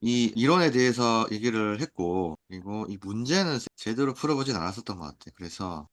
이 이론에 대해서 얘기를 했고, 그리고 이 문제는 제대로 풀어보진 않았었던 것 같아. 그래서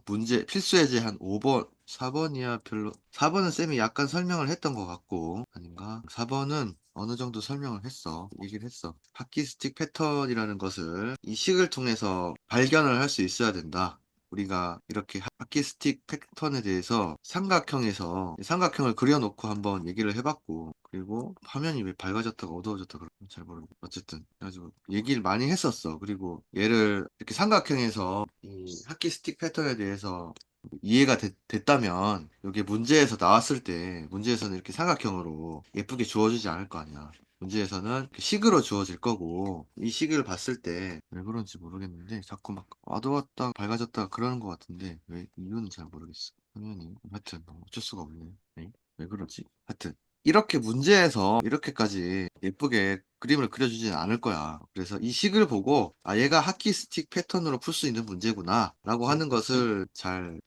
문제 필수 예제 한 5번, 4번이야 별로. 4번은 쌤이 약간 설명을 했던 것 같고, 아닌가? 4번은 어느 정도 설명을 했어. 얘기를 했어. 하키 스틱 패턴이라는 것을 이 식을 통해서 발견을 할 수 있어야 된다. 우리가 이렇게 하키 스틱 패턴에 대해서 삼각형에서 삼각형을 그려놓고 한번 얘기를 해봤고, 그리고 화면이 왜 밝아졌다가 어두워졌다 그런 잘 모르겠어. 어쨌든 그래가지고 얘기를 많이 했었어. 그리고 얘를 이렇게 삼각형에서 이 하키 스틱 패턴에 대해서 이해가 됐다면 여기 문제에서 나왔을 때 문제에서는 이렇게 삼각형으로 예쁘게 주어지지 않을 거 아니야. 문제에서는 식으로 주어질 거고, 이 식을 봤을 때 왜 그런지 모르겠는데 자꾸 막 어두웠다 밝아졌다 그러는 것 같은데 왜 이유는 잘 모르겠어. 화면이 하여튼 뭐 어쩔 수가 없네. 네? 왜 그러지? 하여튼 이렇게 문제에서 이렇게까지 예쁘게 그림을 그려주진 않을 거야. 그래서 이 식을 보고 얘가 하키 스틱 패턴으로 풀 수 있는 문제구나 라고 하는 것을 잘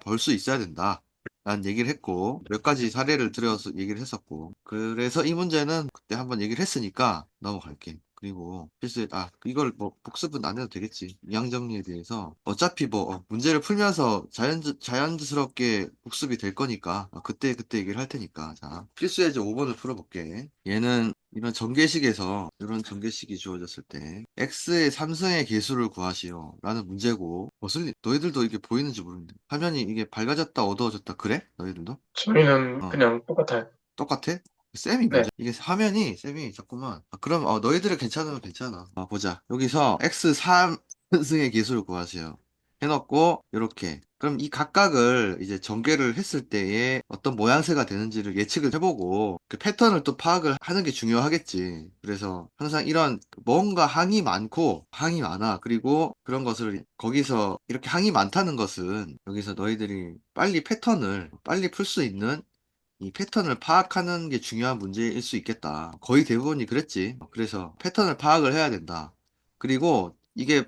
볼 수 있어야 된다 라는 얘기를 했고, 몇 가지 사례를 들어서 얘기를 했었고, 그래서 이 문제는 그때 한번 얘기를 했으니까 넘어갈게. 그리고 필수에 이걸 뭐 복습은 안 해도 되겠지. 이항정리에 대해서 어차피 뭐 문제를 풀면서 자연스럽게 복습이 될 거니까 그때 얘기를 할 테니까. 자, 필수의 이제 5번을 풀어볼게. 얘는 이런 전개식이 주어졌을 때 x의 3승의 계수를 구하시오 라는 문제고, 너희들도 이게 보이는지 모르는데 화면이 이게 밝아졌다 어두워졌다 그래? 너희들도? 저희는 어, 그냥 똑같아요. 똑같아? 쌤이 네. 문제. 이게 화면이 쌤이 자꾸만. 그럼 너희들은 괜찮으면 괜찮아. 보자. 여기서 x 3승의 계수를 구하세요. 해놓고 이렇게. 그럼 이 각각을 이제 전개를 했을 때에 어떤 모양새가 되는지를 예측을 해보고 그 패턴을 또 파악을 하는 게 중요하겠지. 그래서 항상 이런 뭔가 항이 많아. 그리고 그런 것을 거기서 이렇게 항이 많다는 것은 여기서 너희들이 빨리 패턴을 빨리 풀 수 있는 이 패턴을 파악하는 게 중요한 문제일 수 있겠다. 거의 대부분이 그랬지. 그래서 패턴을 파악을 해야 된다. 그리고 이게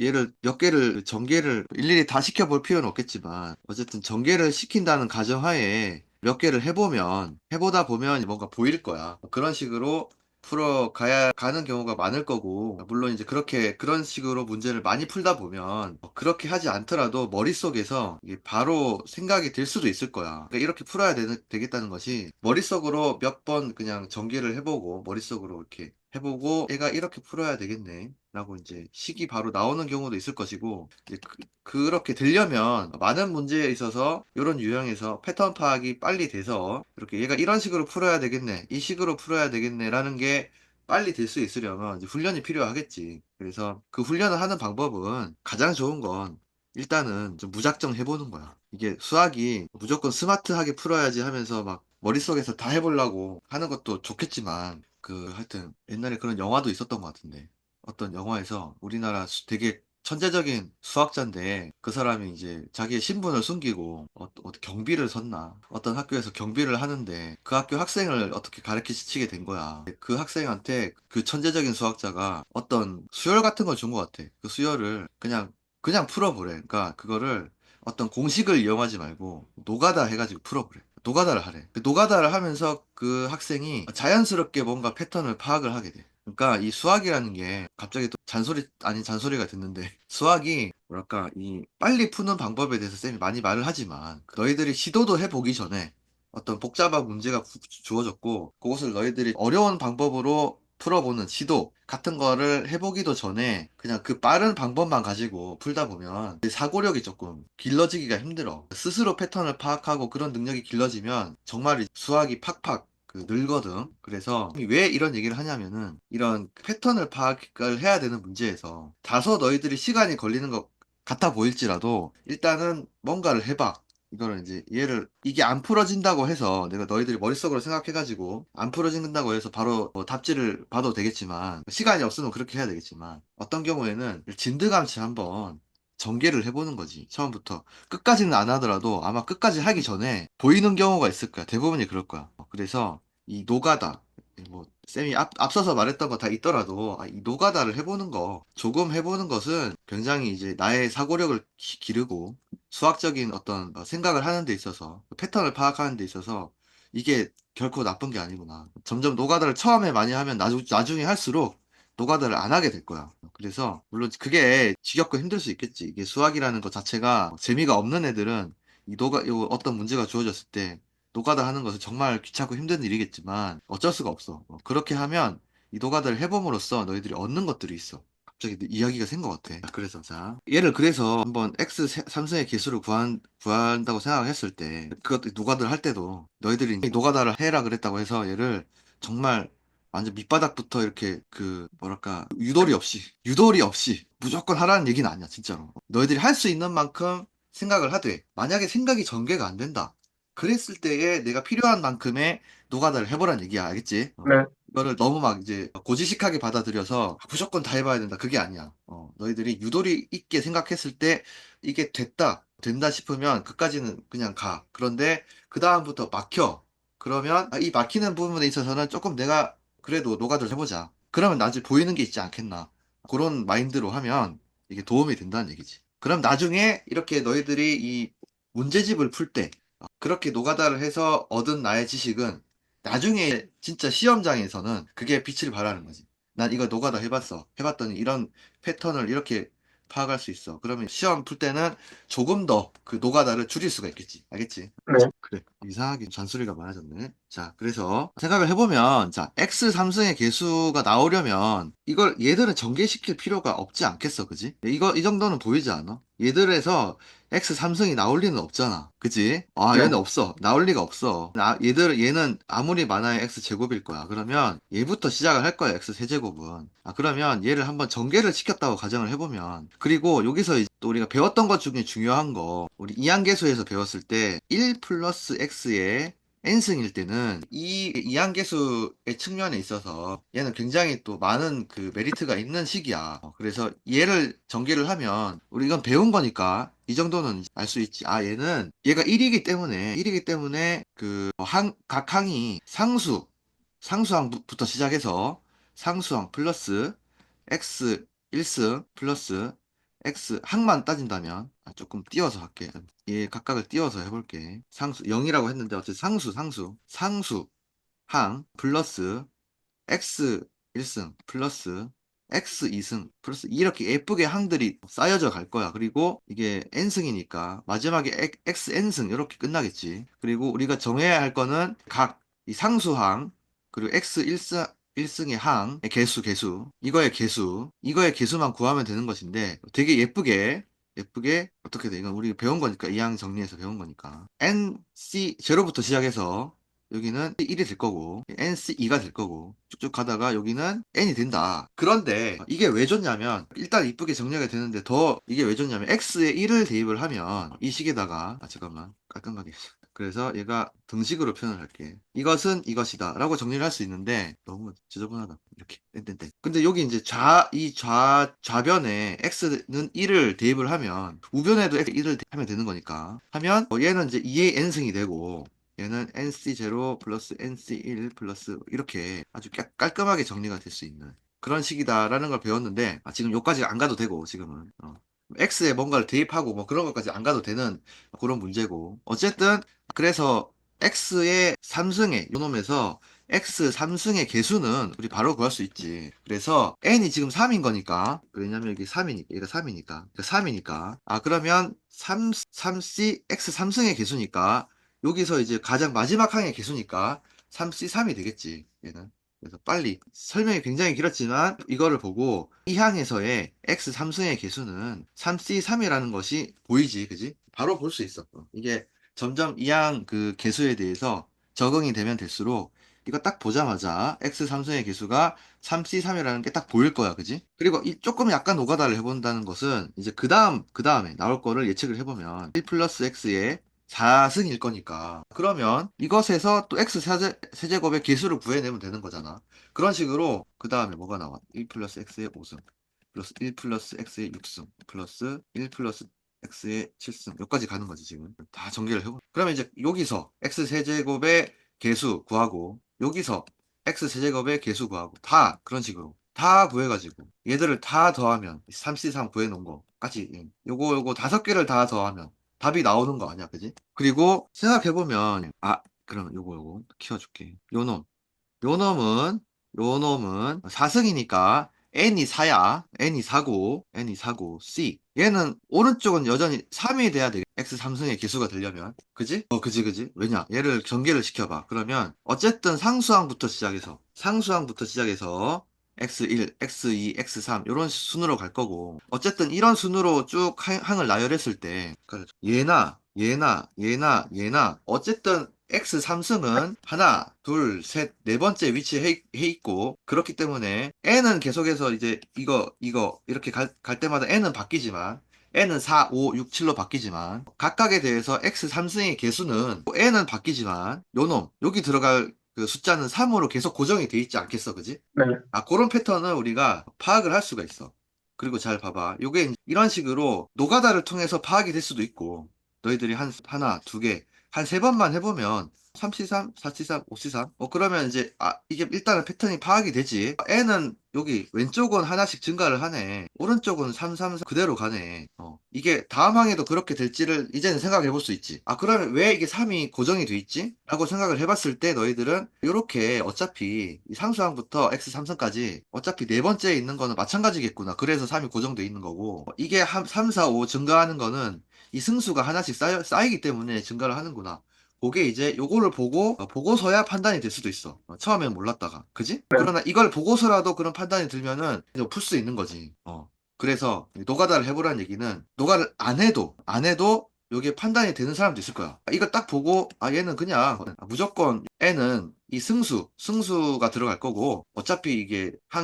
얘를 몇 개를 전개를 일일이 다 시켜볼 필요는 없겠지만 어쨌든 전개를 시킨다는 가정하에 몇 개를 해보다 보면 뭔가 보일 거야. 그런 식으로 가는 경우가 많을 거고, 물론 이제 그런 식으로 문제를 많이 풀다 보면, 그렇게 하지 않더라도 머릿속에서 이게 바로 생각이 들 수도 있을 거야. 그러니까 이렇게 풀어야 되겠다는 것이, 머릿속으로 몇 번 그냥 전개를 해보고, 머릿속으로 이렇게 해보고, 얘가 이렇게 풀어야 되겠네. 라고 이제 식이 바로 나오는 경우도 있을 것이고, 이제 그렇게 되려면 많은 문제에 있어서 이런 유형에서 패턴 파악이 빨리 돼서 이렇게 얘가 이런 식으로 풀어야 되겠네, 이 식으로 풀어야 되겠네 라는 게 빨리 될 수 있으려면 이제 훈련이 필요하겠지. 그래서 그 훈련을 하는 방법은 가장 좋은 건 일단은 좀 무작정 해보는 거야. 이게 수학이 무조건 스마트하게 풀어야지 하면서 막 머릿속에서 다 해보려고 하는 것도 좋겠지만, 하여튼 옛날에 그런 영화도 있었던 것 같은데, 어떤 영화에서 우리나라 되게 천재적인 수학자인데 그 사람이 이제 자기의 신분을 숨기고 경비를 섰나 어떤 학교에서 경비를 하는데 그 학교 학생을 어떻게 가르치게 된 거야. 그 학생한테 그 천재적인 수학자가 어떤 수열 같은 걸 준 것 같아. 그 수열을 그냥 풀어보래. 그러니까 그거를 어떤 공식을 이용하지 말고 노가다 해가지고 풀어보래. 노가다를 하래. 그 노가다를 하면서 그 학생이 자연스럽게 뭔가 패턴을 파악을 하게 돼. 그러니까 이 수학이라는 게 갑자기 또 잔소리 아닌 잔소리가 됐는데, 수학이 뭐랄까 이 빨리 푸는 방법에 대해서 쌤이 많이 말을 하지만 너희들이 시도도 해보기 전에 어떤 복잡한 문제가 주어졌고 그것을 너희들이 어려운 방법으로 풀어보는 시도 같은 거를 해보기도 전에 그냥 그 빠른 방법만 가지고 풀다 보면 사고력이 조금 길러지기가 힘들어. 스스로 패턴을 파악하고 그런 능력이 길러지면 정말 수학이 팍팍 늘거든. 그래서 왜 이런 얘기를 하냐면은 이런 패턴을 파악을 해야 되는 문제에서 다소 너희들이 시간이 걸리는 것 같아 보일지라도 일단은 뭔가를 해봐. 이거는 이제 이게 안 풀어진다고 해서 내가 너희들이 머릿속으로 생각해가지고 안 풀어진다고 해서 바로 답지를 봐도 되겠지만, 시간이 없으면 그렇게 해야 되겠지만, 어떤 경우에는 진드감치 한번 전개를 해보는 거지. 처음부터 끝까지는 안 하더라도 아마 끝까지 하기 전에 보이는 경우가 있을 거야. 대부분이 그럴 거야. 그래서 이 노가다, 뭐 쌤이 앞서서 말했던 거 다 있더라도 이 노가다를 해보는 거, 조금 해보는 것은 굉장히 이제 나의 사고력을 기르고 수학적인 어떤 생각을 하는 데 있어서 패턴을 파악하는 데 있어서 이게 결코 나쁜 게 아니구나. 점점 노가다를 처음에 많이 하면 나중에 할수록 노가다를 안 하게 될 거야. 그래서 물론 그게 지겹고 힘들 수 있겠지. 이게 수학이라는 것 자체가 재미가 없는 애들은 요 어떤 문제가 주어졌을 때 노가다 하는 것은 정말 귀찮고 힘든 일이겠지만 어쩔 수가 없어. 그렇게 하면 이 노가다를 해봄으로써 너희들이 얻는 것들이 있어. 갑자기 이야기가 생 것 같아. 그래서 자, 얘를 그래서 한번 x 삼성의 개수를 구한다고 생각을 했을 때 그것도 노가다를 할 때도 너희들이 노가다를 해라 그랬다고 해서 얘를 정말 완전 밑바닥부터 이렇게 그 뭐랄까 유도리 없이 무조건 하라는 얘기는 아니야 진짜로. 너희들이 할 수 있는 만큼 생각을 하되 만약에 생각이 전개가 안 된다. 그랬을 때에 내가 필요한 만큼의 노가다를 해보라는 얘기야 알겠지? 네, 이거를 너무 막 이제 고지식하게 받아들여서 무조건 다 해봐야 된다. 그게 아니야. 너희들이 유도리 있게 생각했을 때 이게 된다 싶으면 그까지는 그냥 가. 그런데 그 다음부터 막혀. 그러면 이 막히는 부분에 있어서는 조금 내가 그래도 노가다를 해보자. 그러면 나중에 보이는 게 있지 않겠나. 그런 마인드로 하면 이게 도움이 된다는 얘기지. 그럼 나중에 이렇게 너희들이 이 문제집을 풀 때 그렇게 노가다를 해서 얻은 나의 지식은 나중에 진짜 시험장에서는 그게 빛을 발하는 거지. 난 이거 노가다 해봤어. 해봤더니 이런 패턴을 이렇게 파악할 수 있어. 그러면 시험 풀 때는 조금 더 그 노가다를 줄일 수가 있겠지. 알겠지? 네, 그래. 이상하게 잔소리가 많아졌네. 자, 그래서 생각을 해보면, 자, X 삼승의 개수가 나오려면 이걸 얘들은 전개시킬 필요가 없지 않겠어, 그지? 이 정도는 보이지 않아? 얘들에서 X 삼승이 나올 리는 없잖아. 그지? 아, 네, 얘는 없어. 나올 리가 없어. 얘는 아무리 많아야 X 제곱일 거야. 그러면 얘부터 시작을 할 거야, X 세제곱은. 그러면 얘를 한번 전개를 시켰다고 가정을 해보면, 그리고 여기서 이제 또 우리가 배웠던 것 중에 중요한 거, 우리 이항계수에서 배웠을 때, 1 플러스 X의 n승일 때는 이 이항계수의 측면에 있어서 얘는 굉장히 또 많은 그 메리트가 있는 식이야. 그래서 얘를 전개를 하면 우리 이건 배운 거니까 이 정도는 알 수 있지. 얘는 얘가 1이기 때문에 그 각 항이 상수항부터 시작해서 상수항 플러스 x 1승 플러스 x 항만 따진다면 조금 띄워서 할게. 얘 각각을 띄워서 해볼게. 상수 0이라고 했는데 어쨌든 상수 항 플러스 x 1승 플러스 x 2승 플러스 이렇게 예쁘게 항들이 쌓여져 갈 거야. 그리고 이게 n승이니까 마지막에 x n승 이렇게 끝나겠지. 그리고 우리가 정해야 할 거는 각 이 상수항 그리고 x 1승의 항 이거의 개수만 구하면 되는 것인데 되게 예쁘게 어떻게 돼? 이건 우리 배운 거니까 이 항 정리해서 배운 거니까 nc 제로부터 시작해서 여기는 1이 될 거고 NC2가 될 거고 쭉쭉 가다가 여기는 N이 된다. 그런데 이게 왜 좋냐면 일단 이쁘게 정리가 되는데 더 이게 왜 좋냐면 X에 1을 대입을 하면 이 식에다가 잠깐만 깔끔하게 그래서 얘가 등식으로 표현을 할게. 이것은 이것이다 라고 정리를 할 수 있는데 너무 지저분하다. 이렇게 땡땡땡. 근데 여기 이제 좌변에 X는 1을 대입을 하면 우변에도 1을 하면 되는 거니까 하면 얘는 이제 2의 N승이 되고 얘는 NC0 플러스 NC1 플러스 이렇게 아주 깔끔하게 정리가 될 수 있는 그런 식이다라는 걸 배웠는데 지금 여기까지 안 가도 되고 지금은 X에 뭔가를 대입하고 뭐 그런 것까지 안 가도 되는 그런 문제고 어쨌든 그래서 X의 3승의 요놈에서 X 3승의 개수는 우리 바로 구할 수 있지. 그래서 N이 지금 3인 거니까 왜냐면 이게 3이니까 얘가 3이니까 3이니까 그러면 3C X 3승의 개수니까 여기서 이제 가장 마지막 항의 개수니까 3C3이 되겠지, 얘는. 그래서 빨리. 설명이 굉장히 길었지만, 이거를 보고, 이 항에서의 X 삼승의 개수는 3C3이라는 것이 보이지, 그지? 바로 볼 수 있어. 이게 점점 이 항 그 개수에 대해서 적응이 되면 될수록, 이거 딱 보자마자 X 삼승의 개수가 3C3이라는 게 딱 보일 거야, 그지? 그리고 조금 약간 노가다를 해본다는 것은, 이제 그 다음에 나올 거를 예측을 해보면, 1 플러스 X의 4승일 거니까. 그러면 이것에서 또 x 세제곱의 개수를 구해내면 되는 거잖아. 그런 식으로 그 다음에 뭐가 나와? 1 플러스 x의 5승 플러스 1 플러스 x의 6승 플러스 1 플러스 x의 7승 여기까지 가는 거지 지금. 다 전개를 해보. 그러면 이제 여기서 x 세제곱의 개수 구하고 여기서 x 세제곱의 개수 구하고 다 그런 식으로 다 구해가지고 얘들을 다 더하면 3C3 구해놓은 거까지 요거 5개를 다 더하면 답이 나오는 거 아니야, 그지? 그리고 생각해보면, 그럼 요거 키워줄게. 요 놈은, 요 놈은 4승이니까 n이 4야. n이 4고, C. 얘는 오른쪽은 여전히 3이 돼야 돼. x 3승의 개수가 되려면. 그지? 그지. 왜냐? 얘를 전개를 시켜봐. 그러면 어쨌든 상수항부터 시작해서 x1, x2, x3 이런 순으로 갈 거고 어쨌든 이런 순으로 쭉 항을 나열했을 때 얘나 어쨌든 X 삼승은 하나, 둘, 셋, 네 번째 위치에 해 있고 그렇기 때문에 N은 계속해서 이제 이거 이렇게 갈 때마다 N은 바뀌지만 N은 4, 5, 6, 7로 바뀌지만 각각에 대해서 X 삼승의 개수는 N은 바뀌지만 요놈 여기 들어갈 그 숫자는 3으로 계속 고정이 돼 있지 않겠어, 그지? 네. 그런 패턴을 우리가 파악을 할 수가 있어. 그리고 잘 봐봐. 요게 이런 식으로 노가다를 통해서 파악이 될 수도 있고, 너희들이 하나, 두 개, 한 세 번만 해보면, 3C3, 4C3, 5C3. 그러면 이제, 이게 일단은 패턴이 파악이 되지. N은 여기 왼쪽은 하나씩 증가를 하네. 오른쪽은 3, 3, 4 그대로 가네. 이게 다음 항에도 그렇게 될지를 이제는 생각해 볼 수 있지. 그러면 왜 이게 3이 고정이 돼 있지? 라고 생각을 해봤을 때 너희들은 이렇게 어차피 이 상수항부터 X 삼성까지 어차피 네 번째에 있는 거는 마찬가지겠구나. 그래서 3이 고정돼 있는 거고 이게 3, 4, 5 증가하는 거는 이 승수가 하나씩 쌓이기 때문에 증가를 하는구나. 그게 이제 요거를 보고서야 판단이 될 수도 있어. 처음엔 몰랐다가. 그지? 네. 그러나 이걸 보고서라도 그런 판단이 들면은 이제 풀 수 있는 거지. 그래서 노가다를 해보라는 얘기는 노가를 안 해도 요게 판단이 되는 사람도 있을 거야. 이거 딱 보고 얘는 그냥 무조건 N은 이 승수가 들어갈 거고 어차피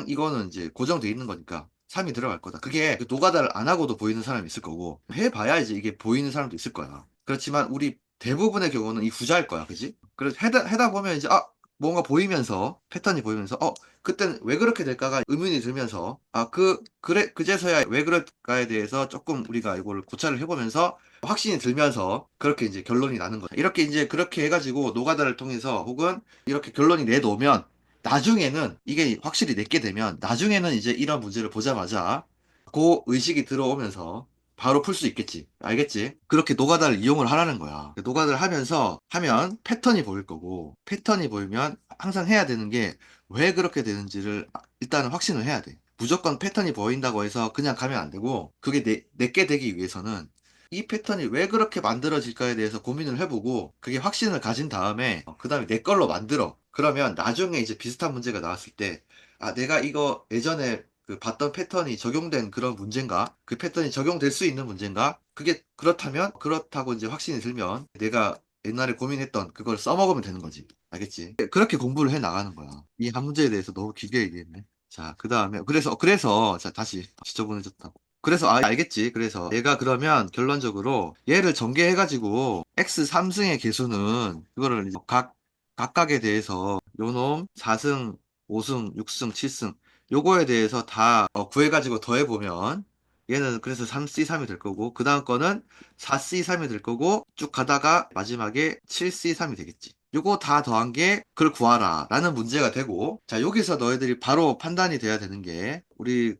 이거는 이제 고정돼 있는 거니까 3이 들어갈 거다. 그게 그 노가다를 안 하고도 보이는 사람이 있을 거고 해봐야 이제 이게 보이는 사람도 있을 거야. 그렇지만 우리 대부분의 경우는 이 후자일 거야. 그지? 그래서 해다 보면 이제 뭔가 보이면서 패턴이 보이면서 그때는 왜 그렇게 될까가 의문이 들면서 그래 그제서야 왜 그럴까에 대해서 조금 우리가 이걸 고찰을 해보면서 확신이 들면서 그렇게 이제 결론이 나는 거죠. 이렇게 이제 그렇게 해가지고 노가다를 통해서 혹은 이렇게 결론이 내놓으면 나중에는 이게 확실히 내게 되면 나중에는 이제 이런 문제를 보자마자 그 의식이 들어오면서 바로 풀 수 있겠지. 알겠지? 그렇게 노가다를 이용을 하라는 거야. 노가다를 하면 패턴이 보일 거고, 패턴이 보이면 항상 해야 되는 게 왜 그렇게 되는지를 일단은 확신을 해야 돼. 무조건 패턴이 보인다고 해서 그냥 가면 안 되고, 그게 내게 되기 위해서는 이 패턴이 왜 그렇게 만들어질까에 대해서 고민을 해보고, 그게 확신을 가진 다음에, 그 다음에 내 걸로 만들어. 그러면 나중에 이제 비슷한 문제가 나왔을 때, 내가 이거 예전에 그 봤던 패턴이 적용된 그런 문제인가? 그 패턴이 적용될 수 있는 문제인가? 그게 그렇다면, 그렇다고 이제 확신이 들면, 내가 옛날에 고민했던 그걸 써먹으면 되는 거지. 알겠지? 그렇게 공부를 해 나가는 거야. 이 한 문제에 대해서 너무 길게 얘기했네. 자, 그 다음에, 자, 다시 지저분해졌다고. 그래서, 알겠지. 그래서, 얘가 그러면 결론적으로 얘를 전개해가지고, x 3승의 개수는, 그거를 이제 각각에 대해서, 요놈 4승, 5승, 6승, 7승, 요거에 대해서 다 구해가지고 더해보면, 얘는 그래서 3C3이 될 거고, 그 다음 거는 4C3이 될 거고, 쭉 가다가 마지막에 7C3이 되겠지. 요거 다 더한 게 그걸 구하라 라는 문제가 되고 자 여기서 너희들이 바로 판단이 돼야 되는 게 우리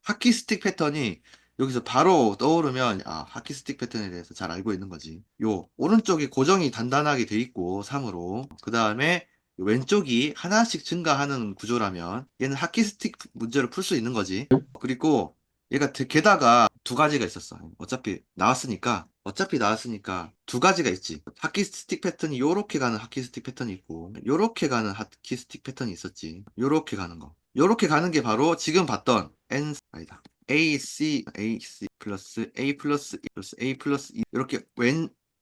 하키스틱 패턴이 여기서 바로 떠오르면 하키스틱 패턴에 대해서 잘 알고 있는 거지 요 오른쪽이 고정이 단단하게 돼 있고 3으로 그 다음에 왼쪽이 하나씩 증가하는 구조라면 얘는 하키스틱 문제를 풀 수 있는 거지 그리고 얘가 게다가 두 가지가 있었어. 어차피 나왔으니까 두 가지가 있지. 하키스틱 패턴이 요렇게 가는 하키스틱 패턴이 있고 요렇게 가는 하키스틱 패턴이 있었지. 요렇게 가는 거. 요렇게 가는 게 바로 지금 봤던 아니다. AC 플러스 A 플러스 E 플러스 A 플러스 E 이렇게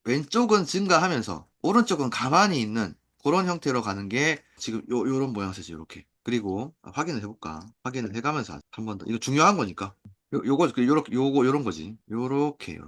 왼쪽은 증가하면서 오른쪽은 가만히 있는 그런 형태로 가는 게 지금 요런 모양새지 요렇게. 그리고 확인을 해볼까? 확인을 해가면서 한 번 더. 이거 중요한 거니까. 요런 거지. 요렇게.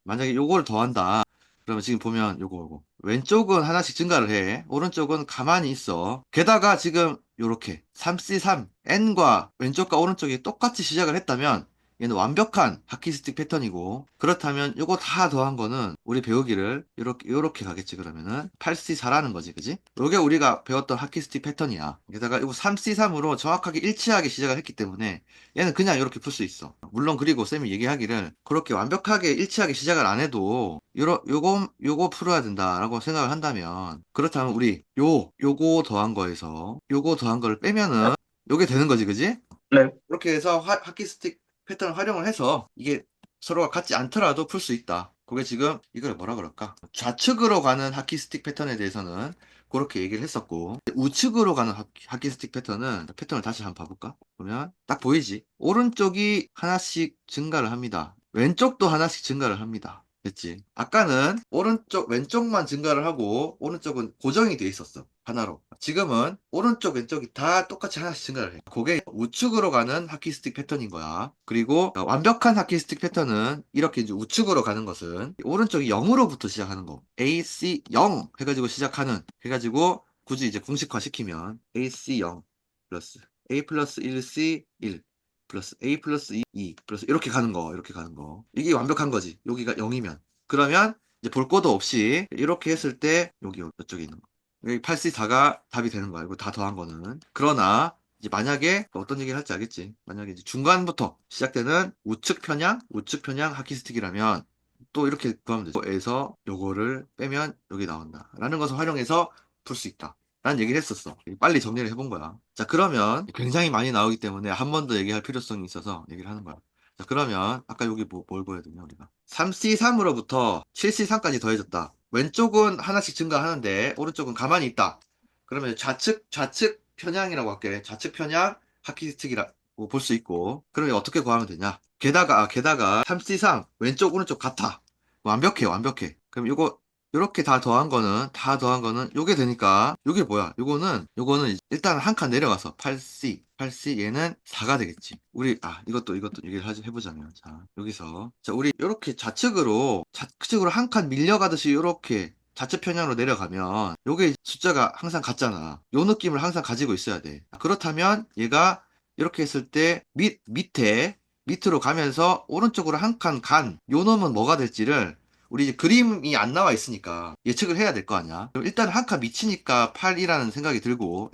만약에 요거를 더한다. 그러면 지금 보면 요거. 왼쪽은 하나씩 증가를 해. 오른쪽은 가만히 있어. 게다가 지금 요렇게 3C3, N과 왼쪽과 오른쪽이 똑같이 시작을 했다면 얘는 완벽한 하키스틱 패턴이고, 그렇다면 요거 다 더한 거는 우리 배우기를 요렇게 가겠지. 그러면은 8C4라는 거지, 그지? 요게 우리가 배웠던 하키스틱 패턴이야. 게다가 이거 3C3으로 정확하게 일치하게 시작을 했기 때문에 얘는 그냥 이렇게 풀 수 있어. 물론 그리고 쌤이 얘기하기를 그렇게 완벽하게 일치하게 시작을 안 해도 요거 풀어야 된다라고 생각을 한다면, 그렇다면 우리 요거 더한 거에서 요거 더한 거를 빼면은 요게 되는 거지, 그지? 네. 그렇게 해서 하키스틱 패턴을 활용을 해서 이게 서로가 같지 않더라도 풀 수 있다. 그게 지금 이걸 뭐라 그럴까? 좌측으로 가는 하키스틱 패턴에 대해서는 그렇게 얘기를 했었고, 우측으로 가는 하키스틱 패턴을 다시 한번 봐볼까? 그러면 딱 보이지? 오른쪽이 하나씩 증가를 합니다. 왼쪽도 하나씩 증가를 합니다. 됐지? 아까는 왼쪽만 증가를 하고 오른쪽은 고정이 돼 있었어. 하나로. 지금은 오른쪽, 왼쪽이 다 똑같이 하나씩 증가를 해. 그게 우측으로 가는 하키스틱 패턴인 거야. 그리고 완벽한 하키스틱 패턴은 이렇게 이제 우측으로 가는 것은 오른쪽이 0으로부터 시작하는 거. AC 0 해가지고 시작하는, 해가지고 굳이 이제 공식화 시키면 AC 0 플러스 A 플러스 1C 1 플러스 A 플러스 2 플러스 이렇게 가는 거, 이렇게 가는 거. 이게 완벽한 거지. 여기가 0이면. 그러면 이제 볼 것도 없이 이렇게 했을 때 여기 이쪽에 있는 거. 여기 8C4가 답이 되는 거야. 이거 다 더한 거는. 그러나 이제 만약에 어떤 얘기를 할지 알겠지. 만약에 이제 중간부터 시작되는 우측 편향 하키스틱이라면 또 이렇게 구하면 되죠. 에서 요거를 빼면 여기 나온다. 라는 것을 활용해서 풀 수 있다. 라는 얘기를 했었어. 빨리 정리를 해본 거야. 자, 그러면 굉장히 많이 나오기 때문에 한 번 더 얘기할 필요성이 있어서 얘기를 하는 거야. 자, 그러면 아까 여기 뭘 보여야 되냐, 우리가. 3C3으로부터 7C3까지 더해졌다. 왼쪽은 하나씩 증가하는데 오른쪽은 가만히 있다. 그러면 좌측 편향이라고 할게. 좌측 편향 하키스틱이라고 볼 수 있고. 그러면 어떻게 구하면 되냐? 게다가 3C3 왼쪽 오른쪽 같아. 완벽해, 완벽해. 그럼 요렇게 다 더한 거는 요게 되니까 요게 뭐야? 요거는 일단 한 칸 내려가서 8C 얘는 4가 되겠지. 이것도 얘기를 해보자면, 자, 여기서 자, 우리 요렇게 좌측으로 한 칸 밀려가듯이 요렇게 좌측 편향으로 내려가면 요게 숫자가 항상 같잖아. 요 느낌을 항상 가지고 있어야 돼. 그렇다면 얘가 이렇게 했을 때 밑으로 가면서 오른쪽으로 한 칸 요 놈은 뭐가 될지를 우리 이제 그림이 안 나와 있으니까 예측을 해야 될 거 아니야. 그럼 일단 한 칸 미치니까 8이라는 생각이 들고,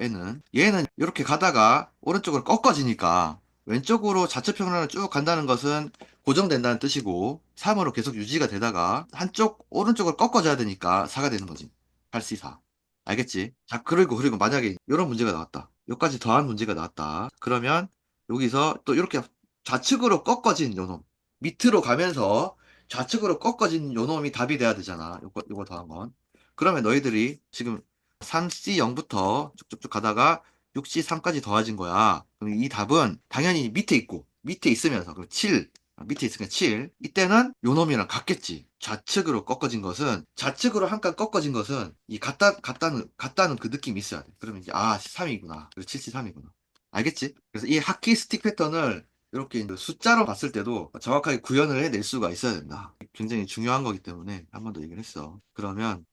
얘는 이렇게 가다가 오른쪽으로 꺾어지니까 왼쪽으로 좌측 평면을 쭉 간다는 것은 고정된다는 뜻이고, 3으로 계속 유지가 되다가 한쪽 오른쪽을 꺾어져야 되니까 4가 되는 거지. 8C4. 알겠지? 자, 그리고 만약에 이런 문제가 나왔다. 여기까지 더한 문제가 나왔다. 그러면 여기서 또 이렇게 좌측으로 꺾어진 요놈, 밑으로 가면서 좌측으로 꺾어진 요놈이 답이 돼야 되잖아. 요거 더한 건. 그러면 너희들이 지금 3C0부터 쭉쭉쭉 가다가 6C3까지 더해진 거야. 그럼 이 답은 당연히 밑에 있으면서, 그럼 7, 밑에 있으니까 7. 이때는 요놈이랑 같겠지. 좌측으로 한 칸 꺾어진 것은 같다는 그 느낌이 있어야 돼. 그러면 이제, 3이구나. 그리고 7C3이구나. 알겠지? 그래서 이 하키 스틱 패턴을 이렇게 이제 숫자로 봤을 때도 정확하게 구현을 해낼 수가 있어야 된다. 굉장히 중요한 거기 때문에 한 번 더 얘기를 했어.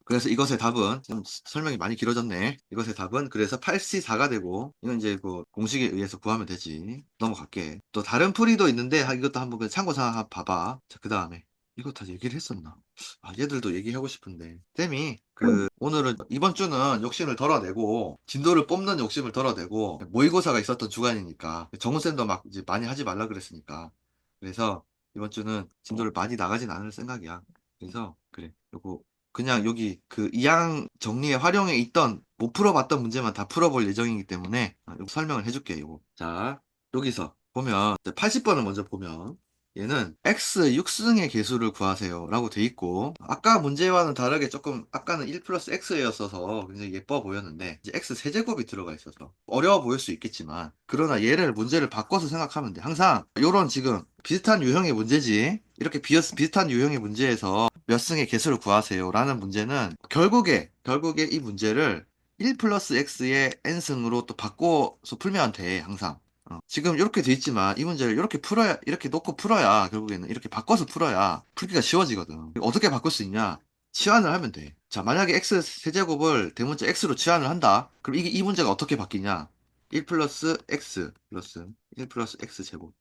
그래서 이것의 답은, 좀 설명이 많이 길어졌네. 이것의 답은 그래서 8C4가 되고, 이건 이제 그 공식에 의해서 구하면 되지. 넘어갈게. 또 다른 풀이도 있는데, 이것도 한번 그냥 참고사항 한번 봐봐. 자, 그 다음에. 이거 다 얘기를 했었나? 얘들도 얘기하고 싶은데. 쌤이, 오늘은, 이번 주는 욕심을 덜어내고, 진도를 뽑는 욕심을 덜어내고, 모의고사가 있었던 주간이니까, 정우쌤도 막 이제 많이 하지 말라 그랬으니까. 그래서, 이번 주는 진도를 많이 나가진 않을 생각이야. 그래서, 그래. 그냥 여기 그 이항 정리의 활용에 있던 못 풀어봤던 문제만 다 풀어볼 예정이기 때문에 요거 설명을 해줄게. 요거. 자, 여기서 보면 80번을 먼저 보면 얘는 x 6승의 개수를 구하세요 라고 돼 있고, 아까 문제와는 다르게 조금, 아까는 1 플러스 x였어서 굉장히 예뻐 보였는데 이제 x 세제곱이 들어가 있어서 어려워 보일 수 있겠지만, 그러나 문제를 바꿔서 생각하면 돼. 항상 요런 지금 비슷한 유형의 문제지, 이렇게 비슷한 유형의 문제에서 몇 승의 개수를 구하세요 라는 문제는 결국에 이 문제를 1 플러스 x의 n승으로 또 바꿔서 풀면 돼, 항상. 지금 이렇게 돼 있지만 이 문제를 이렇게 놓고 풀어야, 결국에는 이렇게 바꿔서 풀어야 풀기가 쉬워지거든. 어떻게 바꿀 수 있냐? 치환을 하면 돼. 자, 만약에 x 세제곱을 대문자 x로 치환을 한다. 그럼 이 문제가 어떻게 바뀌냐? 1 플러스 x 제곱.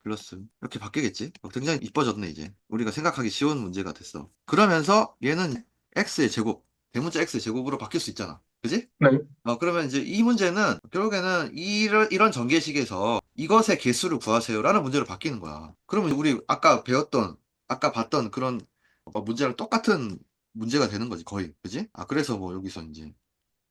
플러스 이렇게 바뀌겠지? 굉장히 이뻐졌네 이제. 우리가 생각하기 쉬운 문제가 됐어. 그러면서 얘는 x의 제곱, 대문자 x의 제곱으로 바뀔 수 있잖아. 그지? 네. 그러면 이제 이 문제는 결국에는 이런 전개식에서 이것의 개수를 구하세요라는 문제로 바뀌는 거야. 그러면 우리 아까 봤던 그런 문제랑 똑같은 문제가 되는 거지, 거의. 그지? 그래서 뭐 여기서 이제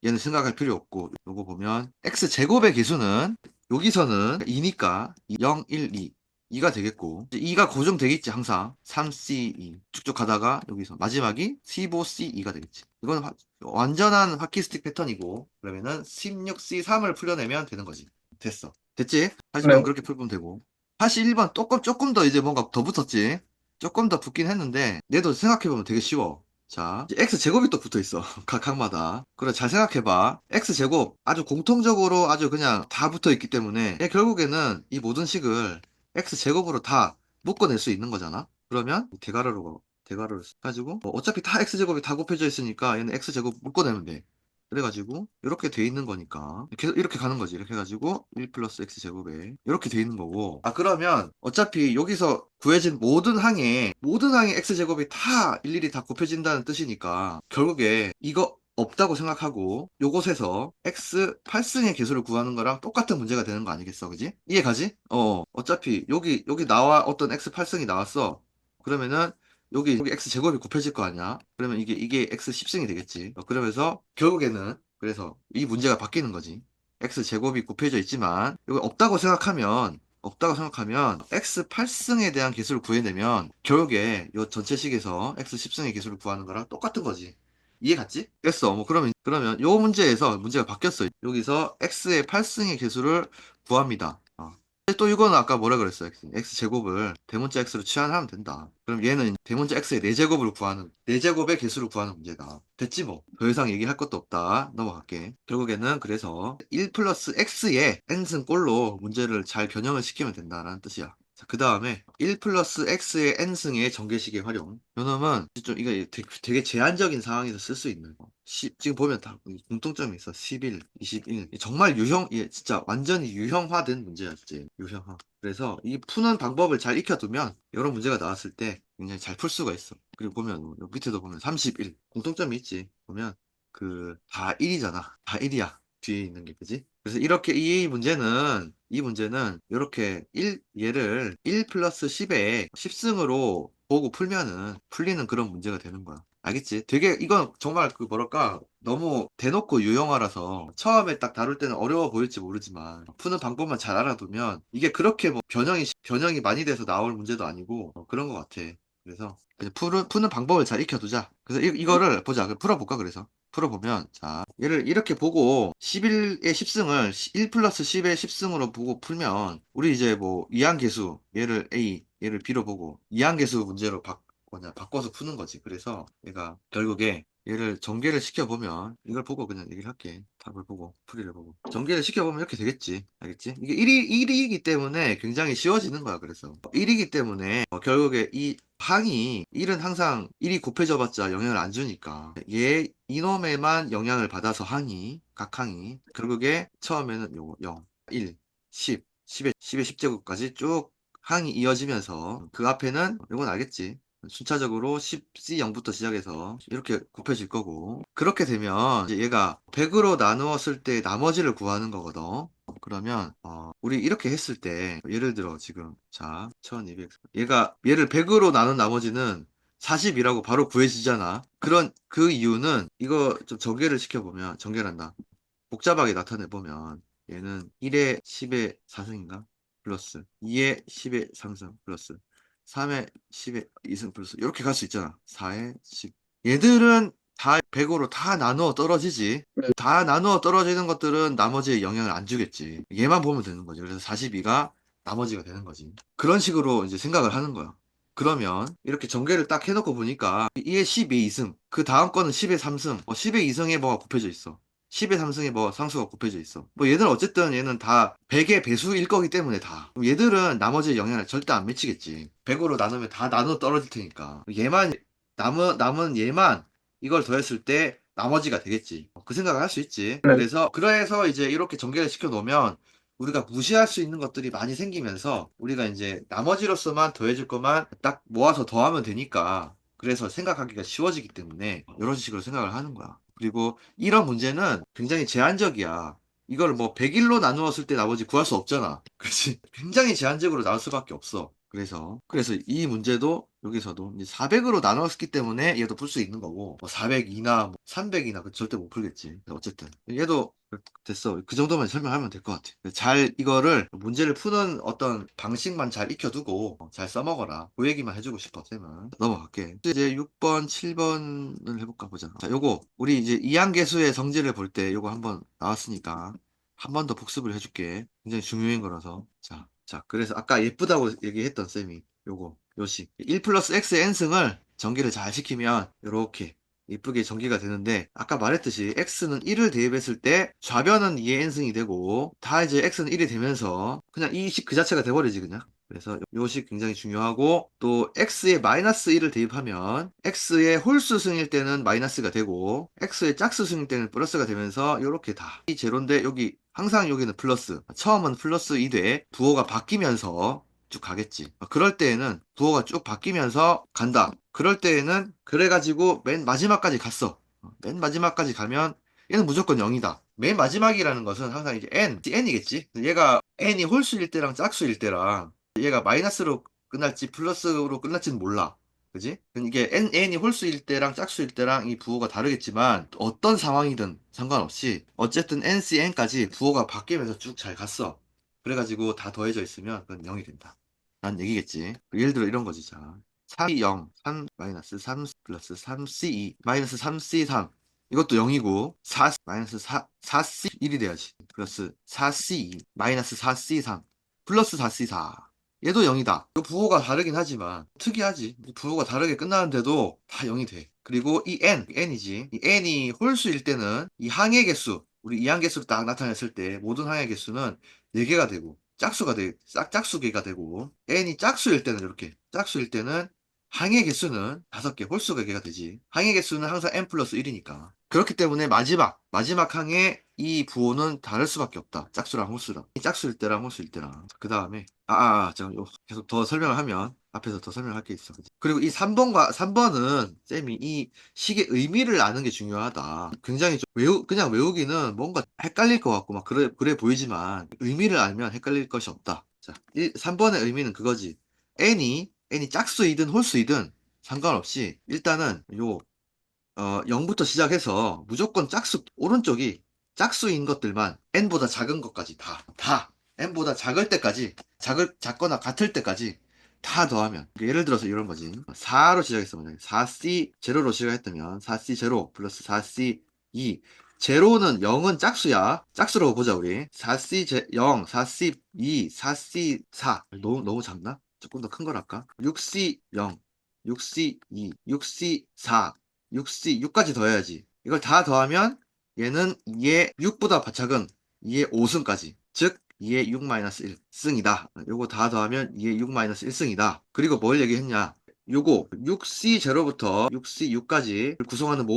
얘는 생각할 필요 없고, 요거 보면 x 제곱의 개수는 여기서는 2니까 0, 1, 2. 2가 되겠고, 2가 고정되겠지, 항상. 3C2. 쭉쭉 가다가 여기서 마지막이 15C2가 되겠지. 이건 완전한 하키스틱 패턴이고, 그러면은 16C3을 풀려내면 되는 거지. 됐어. 됐지? 하지만 네. 그렇게 풀면 되고. 사실 1번 조금 더 이제 뭔가 더 붙었지? 조금 더 붙긴 했는데, 얘도 생각해보면 되게 쉬워. 자, 이제 x제곱이 또 붙어 있어. 각마다. 그래, 잘 생각해봐. x제곱, 아주 공통적으로 아주 그냥 다 붙어 있기 때문에, 얘 결국에는 이 모든 식을 x제곱으로 다 묶어낼 수 있는 거잖아? 그러면, 대괄호를 가지고, 어차피 다 x제곱이 다 곱해져 있으니까 얘는 x제곱 묶어내면 돼. 그래가지고, 이렇게 돼 있는 거니까. 이렇게 가는 거지. 이렇게 해가지고, 1 플러스 x제곱에. 이렇게 돼 있는 거고. 그러면, 어차피 여기서 구해진 모든 항에 x제곱이 다 일일이 다 곱해진다는 뜻이니까, 결국에 이거 없다고 생각하고, 요것에서 x 8승의 개수를 구하는 거랑 똑같은 문제가 되는 거 아니겠어? 그지? 이해가지? 어차피 여기 나와 어떤 x 8승이 나왔어. 그러면은, 여기 x 제곱이 곱해질 거 아니야? 그러면 이게 x 10승이 되겠지. 그러면서 결국에는 그래서 이 문제가 바뀌는 거지. x 제곱이 곱해져 있지만 이거 없다고 생각하면 x 8승에 대한 개수를 구해내면 결국에 이 전체식에서 x 10승의 개수를 구하는 거랑 똑같은 거지. 이해 갔지? 됐어. 뭐 그러면 요 문제에서 문제가 바뀌었어. 여기서 x의 8승의 개수를 구합니다. 또 이거는 아까 뭐라 그랬어? x 제곱을 대문자 x로 치환하면 된다. 그럼 얘는 대문자 x의 4제곱을 구하는 4제곱의 개수를 구하는 문제다. 됐지 뭐. 더 이상 얘기할 것도 없다. 넘어갈게. 결국에는 그래서 1 플러스 x의 n승 꼴로 문제를 잘 변형을 시키면 된다라는 뜻이야. 자, 그 다음에 1 플러스 x의 n승의 전개식의 활용. 요놈은 좀 이거 되게 제한적인 상황에서 쓸 수 있는 거. 지금 보면 다 공통점이 있어. 11, 21. 정말 진짜 완전히 유형화된 문제야, 진짜. 유형화. 그래서 이 푸는 방법을 잘 익혀두면 이런 문제가 나왔을 때 굉장히 잘 풀 수가 있어. 그리고 보면 여기 밑에도 보면 31. 공통점이 있지. 보면 다 1이잖아. 다 1이야. 뒤에 있는 게, 그지? 그래서 이렇게 이 문제는 이렇게 얘를 1 플러스 10에 10승으로 보고 풀면은 풀리는 그런 문제가 되는 거야. 알겠지? 되게 이건 정말 뭐랄까 너무 대놓고 유형화라서 처음에 딱 다룰 때는 어려워 보일지 모르지만 푸는 방법만 잘 알아두면 이게 그렇게 뭐 변형이 많이 돼서 나올 문제도 아니고 그런 것 같아. 그래서 그냥 푸는 방법을 잘 익혀두자. 그래서 이거를 보자. 풀어볼까? 그래서 풀어보면 자 얘를 이렇게 보고 11의 10승을 1 플러스 10의 10승으로 보고 풀면 우리 이제 뭐 이항계수 얘를 A 얘를 B로 보고 이항계수 문제로 바꿔서 푸는 거지. 그래서 얘가 결국에 얘를 전개를 시켜보면 이걸 보고 그냥 얘기를 할게. 답을 보고 풀이를 보고 전개를 시켜보면 이렇게 되겠지. 알겠지? 이게 1이기 때문에 굉장히 쉬워지는 거야. 그래서 1이기 때문에 결국에 이 항이 1은 항상 1이 곱해져 봤자 영향을 안 주니까 이놈에만 영향을 받아서 각 항이 결국에 처음에는 요거 0, 1, 10, 10의 10제곱까지 쭉 항이 이어지면서 그 앞에는 이건 알겠지. 순차적으로 10C0부터 시작해서 이렇게 곱해질 거고 그렇게 되면 이제 얘가 100으로 나누었을 때 나머지를 구하는 거거든. 그러면 우리 이렇게 했을 때 예를 들어 지금 자 1200 얘를 100으로 나눈 나머지는 40이라고 바로 구해지잖아. 그 이유는 이거 좀 전개란다. 복잡하게 나타내보면 얘는 1의 10의 4승인가? 플러스 2의 10의 3승 플러스 3의 10의 2승 플러스 이렇게 갈 수 있잖아. 4의 10. 얘들은 다 100으로 다 나누어 떨어지지. 네. 다 나누어 떨어지는 것들은 나머지에 영향을 안 주겠지. 얘만 보면 되는 거지. 그래서 42가 나머지가 되는 거지. 그런 식으로 이제 생각을 하는 거야. 그러면 이렇게 전개를 딱 해놓고 보니까 2의 12의 2승 그 다음 거는 10의 3승 10의 2승에 뭐가 곱해져 있어. 10의 삼승에 뭐 상수가 곱해져 있어. 뭐 얘들은 어쨌든 얘는 다 100의 배수일 거기 때문에 다. 그럼 얘들은 나머지 영향을 절대 안 미치겠지. 100으로 나누면 다 나눠 떨어질 테니까. 남은 얘만 이걸 더했을 때 나머지가 되겠지. 그 생각을 할 수 있지. 네. 그래서 이제 이렇게 전개를 시켜 놓으면 우리가 무시할 수 있는 것들이 많이 생기면서 우리가 이제 나머지로서만 더해줄 것만 딱 모아서 더하면 되니까 그래서 생각하기가 쉬워지기 때문에 이런 식으로 생각을 하는 거야. 그리고 이런 문제는 굉장히 제한적이야. 이걸 뭐 100일로 나누었을 때 나머지 구할 수 없잖아. 그렇지? 굉장히 제한적으로 나올 수밖에 없어. 그래서 이 문제도 여기서도 이제 400으로 나눴기 때문에 얘도 풀 수 있는 거고, 뭐 402나 뭐 300이나 절대 못 풀겠지. 어쨌든. 얘도 됐어. 그 정도만 설명하면 될 것 같아. 잘 이거를 문제를 푸는 어떤 방식만 잘 익혀두고 잘 써먹어라. 그 얘기만 해주고 싶어, 쌤은. 넘어갈게. 이제 6번, 7번을 해볼까 보자. 자, 요거 우리 이제 이항계수의 성질을 볼 때 요거 한번 나왔으니까 한 번 더 복습을 해줄게. 굉장히 중요한 거라서. 자, 그래서 아까 예쁘다고 얘기했던 쌤이 요식. 1 플러스 x의 n승을 전개를 잘 시키면 요렇게 이쁘게 전개가 되는데 아까 말했듯이 x는 1을 대입했을 때 좌변은 2의 n승이 되고 다 이제 x는 1이 되면서 그냥 이 식 그 자체가 돼버리지 그냥. 그래서 요식 굉장히 중요하고 또 x에 마이너스 1을 대입하면 x의 홀수승일 때는 마이너스가 되고 x의 짝수승일 때는 플러스가 되면서 요렇게 다 이 제로인데 여기 항상 여기는 플러스 처음은 플러스 2돼 부호가 바뀌면서 쭉 가겠지. 그럴 때에는 부호가 쭉 바뀌면서 간다. 그럴 때에는 그래가지고 맨 마지막까지 갔어. 맨 마지막까지 가면 얘는 무조건 0이다. 맨 마지막이라는 것은 항상 이제 n이겠지. 얘가 n이 홀수일 때랑 짝수일 때랑 얘가 마이너스로 끝날지 플러스로 끝날지는 몰라. 그지? 이게 n이 홀수일 때랑 짝수일 때랑 이 부호가 다르겠지만 어떤 상황이든 상관없이 어쨌든 nCn까지 부호가 바뀌면서 쭉 잘 갔어. 그래가지고 다 더해져 있으면 그건 0이 된다. 란 얘기겠지. 예를 들어 이런 거지. 자, 3이 0, 3 마이너스 3 플러스 3C2 마이너스 3C3 이것도 0이고 4 마이너스 4C1이 돼야지. 플러스 4C2 마이너스 4C3 플러스 4C4 얘도 0이다. 이 부호가 다르긴 하지만 특이하지. 부호가 다르게 끝나는데도 다 0이 돼. 그리고 이 n이지. 이 n이 홀수일 때는 이 항의 개수, 우리 이항 개수를 딱 나타냈을 때 모든 항의 개수는 4개가 되고 짝수개가 되고 n이 짝수일 때는 이렇게 짝수일 때는 항의 개수는 5개 홀수가 개가 되지. 항의 개수는 항상 n 플러스 1이니까. 그렇기 때문에 마지막 항의 이 부호는 다를 수밖에 없다. 짝수랑 홀수랑. 이 짝수일 때랑 홀수일 때랑. 그 다음에 잠깐 계속 더 설명을 하면 앞에서 더 설명할 게 있어. 그치? 그리고 이 3번은 쌤이 이 식의 의미를 아는 게 중요하다. 굉장히 좀 그냥 외우기는 뭔가 헷갈릴 것 같고 막 그래 보이지만 의미를 알면 헷갈릴 것이 없다. 자, 3번의 의미는 그거지. n이 짝수이든 홀수이든 상관없이 일단은 0부터 시작해서 무조건 오른쪽이 짝수인 것들만 n보다 작은 것까지 n보다 작을 때까지, 작거나 같을 때까지 다 더하면. 예를 들어서 이런 거지. 4로 시작했어. 만약에 4C 제로로 시작했다면 4C 제로 플러스 4C 2. 제로는 0은 짝수야. 짝수로 보자, 우리. 4C 0, 4C 2, 4C 4. 너무 작나? 조금 더 큰 걸 할까? 6C 0, 6C 2, 6C 4. 6C, 6까지 더해야지. 이걸 다 더하면 얘는 2의 6보다 작은 2의 5승까지. 즉, 2의 6-1 승이다. 요거 다 더하면 2의 6-1 승이다. 그리고 뭘 얘기했냐? 요거 6C0부터 6C6까지 구성하는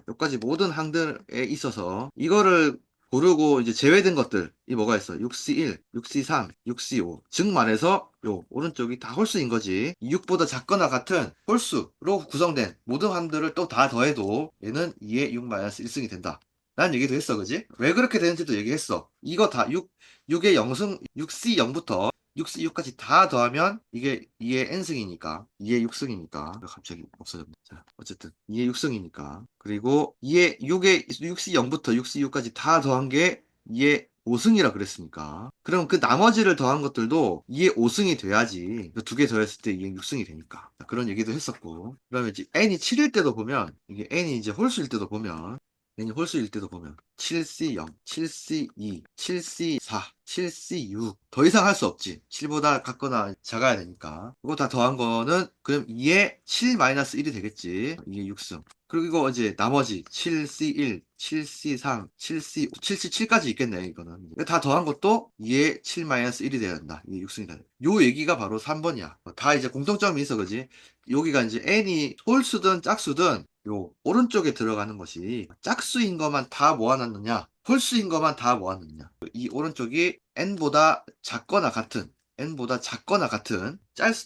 여기까지 모든 항들에 있어서 이거를 고르고 이제 제외된 것들이 뭐가 있어? 6C1, 6C3, 6C5. 즉 말해서 요 오른쪽이 다 홀수인 거지. 6보다 작거나 같은 홀수로 구성된 모든 함들을 또 다 더해도 얘는 2의 6-1승이 된다. 라는 얘기도 했어, 그지? 왜 그렇게 되는지도 얘기했어. 이거 다 6의 0승, 6C0부터 6C6까지 다 더하면 이게 2의 n승이니까 2의 6승이니까 갑자기 없어졌네. 자, 어쨌든 2의 6승이니까 그리고 6의 6C0부터 6C6까지 다 더한 게 2의 5승이라 그랬으니까 그럼 그 나머지를 더한 것들도 2의 5승이 돼야지 그 두 개 더했을 때 2의 6승이 되니까 그런 얘기도 했었고 그러면 이제 n이 7일 때도 보면 이게 n이 이제 홀수일 때도 보면 n이 홀수일 때도 보면 7C0, 7C2, 7C4, 7C6 더 이상 할 수 없지. 7보다 같거나 작아야 되니까. 이거 다 더한 거는 그럼 2의 7-1이 되겠지. 2의 6승. 그리고 이제 나머지 7C1, 7C3, 7C, 7C7까지 있겠네, 이거는. 다 더한 것도 2의 7-1이 돼야 된다. 2의 6승이 돼야 된다. 요 얘기가 바로 3번이야. 다 이제 공통점이 있어, 그지? 여기가 이제 n이 홀수든 짝수든 요 오른쪽에 들어가는 것이 짝수인 것만 다 모아놨느냐, 홀수인 것만 다 모았느냐. 이 오른쪽이 n보다 작거나 같은, n보다 작거나 같은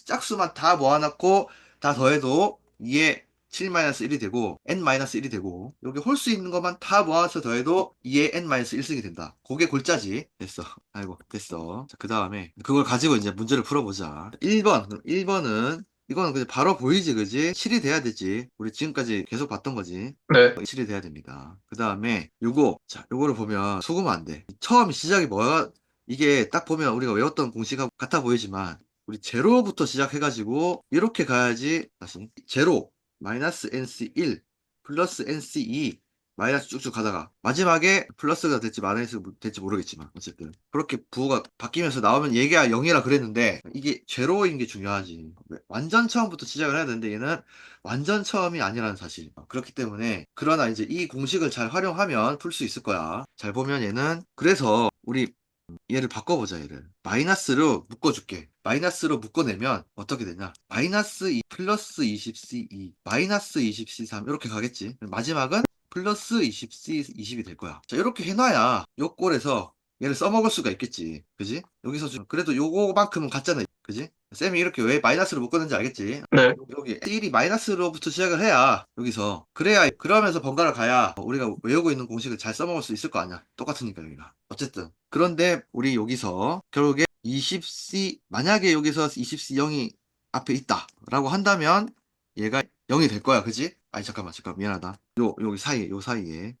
짝수만 다 모아놨고 다 더해도 2에 7-1이 되고 n-1이 되고, 여기 홀수 있는 것만 다 모아서 더해도 2에 n-1승이 된다. 그게 골자지. 됐어. 아이고, 됐어. 자, 그 다음에 그걸 가지고 이제 문제를 풀어보자. 1번. 그럼 1번은 이거는 그냥 바로 보이지, 그지? 7이 돼야 되지. 우리 지금까지 계속 봤던 거지. 네. 7이 돼야 됩니다. 그 다음에 요거, 자, 요거를 보면 속으면 안 돼. 처음 시작이 뭐야? 이게 딱 보면 우리가 외웠던 공식하고 같아 보이지만, 우리 제로부터 시작해가지고 이렇게 가야지. 다시 제로, 마이너스 nc1, 플러스 nc2, 마이너스 쭉쭉 가다가 마지막에 플러스가 될지 마이너스가 될지 모르겠지만 어쨌든 그렇게 부호가 바뀌면서 나오면 얘가 0이라 그랬는데, 이게 제로인 게 중요하지. 완전 처음부터 시작을 해야 되는데 얘는 완전 처음이 아니라는 사실. 그렇기 때문에, 그러나 이제 이 공식을 잘 활용하면 풀 수 있을 거야. 잘 보면 얘는, 그래서 우리 얘를 바꿔보자. 얘를 마이너스로 묶어줄게. 마이너스로 묶어내면 어떻게 되냐, 마이너스 2 플러스 20c2 마이너스 20c3 이렇게 가겠지. 마지막은 플러스 20c 20이 될 거야. 자, 이렇게 해놔야 요 꼴에서 얘를 써먹을 수가 있겠지. 그지? 여기서 그래도 요거만큼은 같잖아. 그지? 쌤이 이렇게 왜 마이너스로 묶었는지 알겠지? 네. 여기 1이 마이너스로부터 시작을 해야, 여기서 그래야, 그러면서 번갈아 가야 우리가 외우고 있는 공식을 잘 써먹을 수 있을 거 아니야. 똑같으니까 여기가. 어쨌든 그런데 우리 여기서 결국에 20C, 만약에 여기서 20C 0이 앞에 있다 라고 한다면 얘가 0이 될 거야. 그지? 아니, 잠깐만 미안하다. 여기 사이에, 요 사이에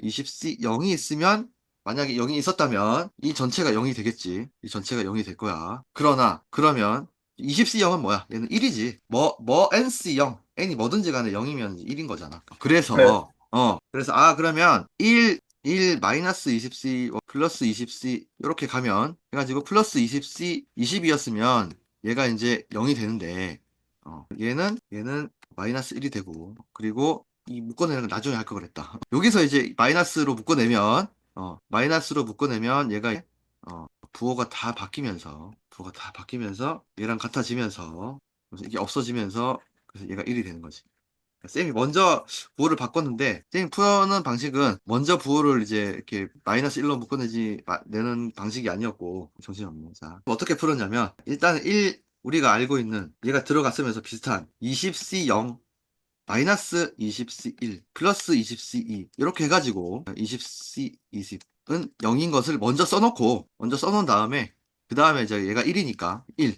20C 0이 있으면, 만약에 0이 있었다면 이 전체가 0이 되겠지. 이 전체가 0이 될 거야. 그러면 20C 0은 뭐야? 얘는 1이지. NC 0. n이 뭐든지 간에 0이면 1인 거잖아. 네. 그래서 그러면 1 마이너스 20C 플러스 20C 이렇게 가면 해가지고 플러스 20C 20이었으면 얘가 이제 0이 되는데, 얘는 마이너스 1이 되고, 그리고 이 묶어내는 건 나중에 할 걸 그랬다. 여기서 이제 마이너스로 묶어내면 얘가 부호가 다 바뀌면서 얘랑 같아지면서, 그래서 이게 없어지면서, 그래서 얘가 1이 되는 거지. 쌤이 먼저 부호를 바꿨는데, 쌤이 푸는 방식은 먼저 부호를 이제 이렇게 마이너스 1로 내는 방식이 아니었고, 정신없네. 자, 어떻게 풀었냐면, 일단 우리가 알고 있는 얘가 들어갔으면서 비슷한 20C 0, 마이너스 20C 1, 플러스 20C 2 이렇게 해가지고 20C 20은 0인 것을 먼저 써놓은 다음에, 그 다음에 이제 얘가 1이니까 1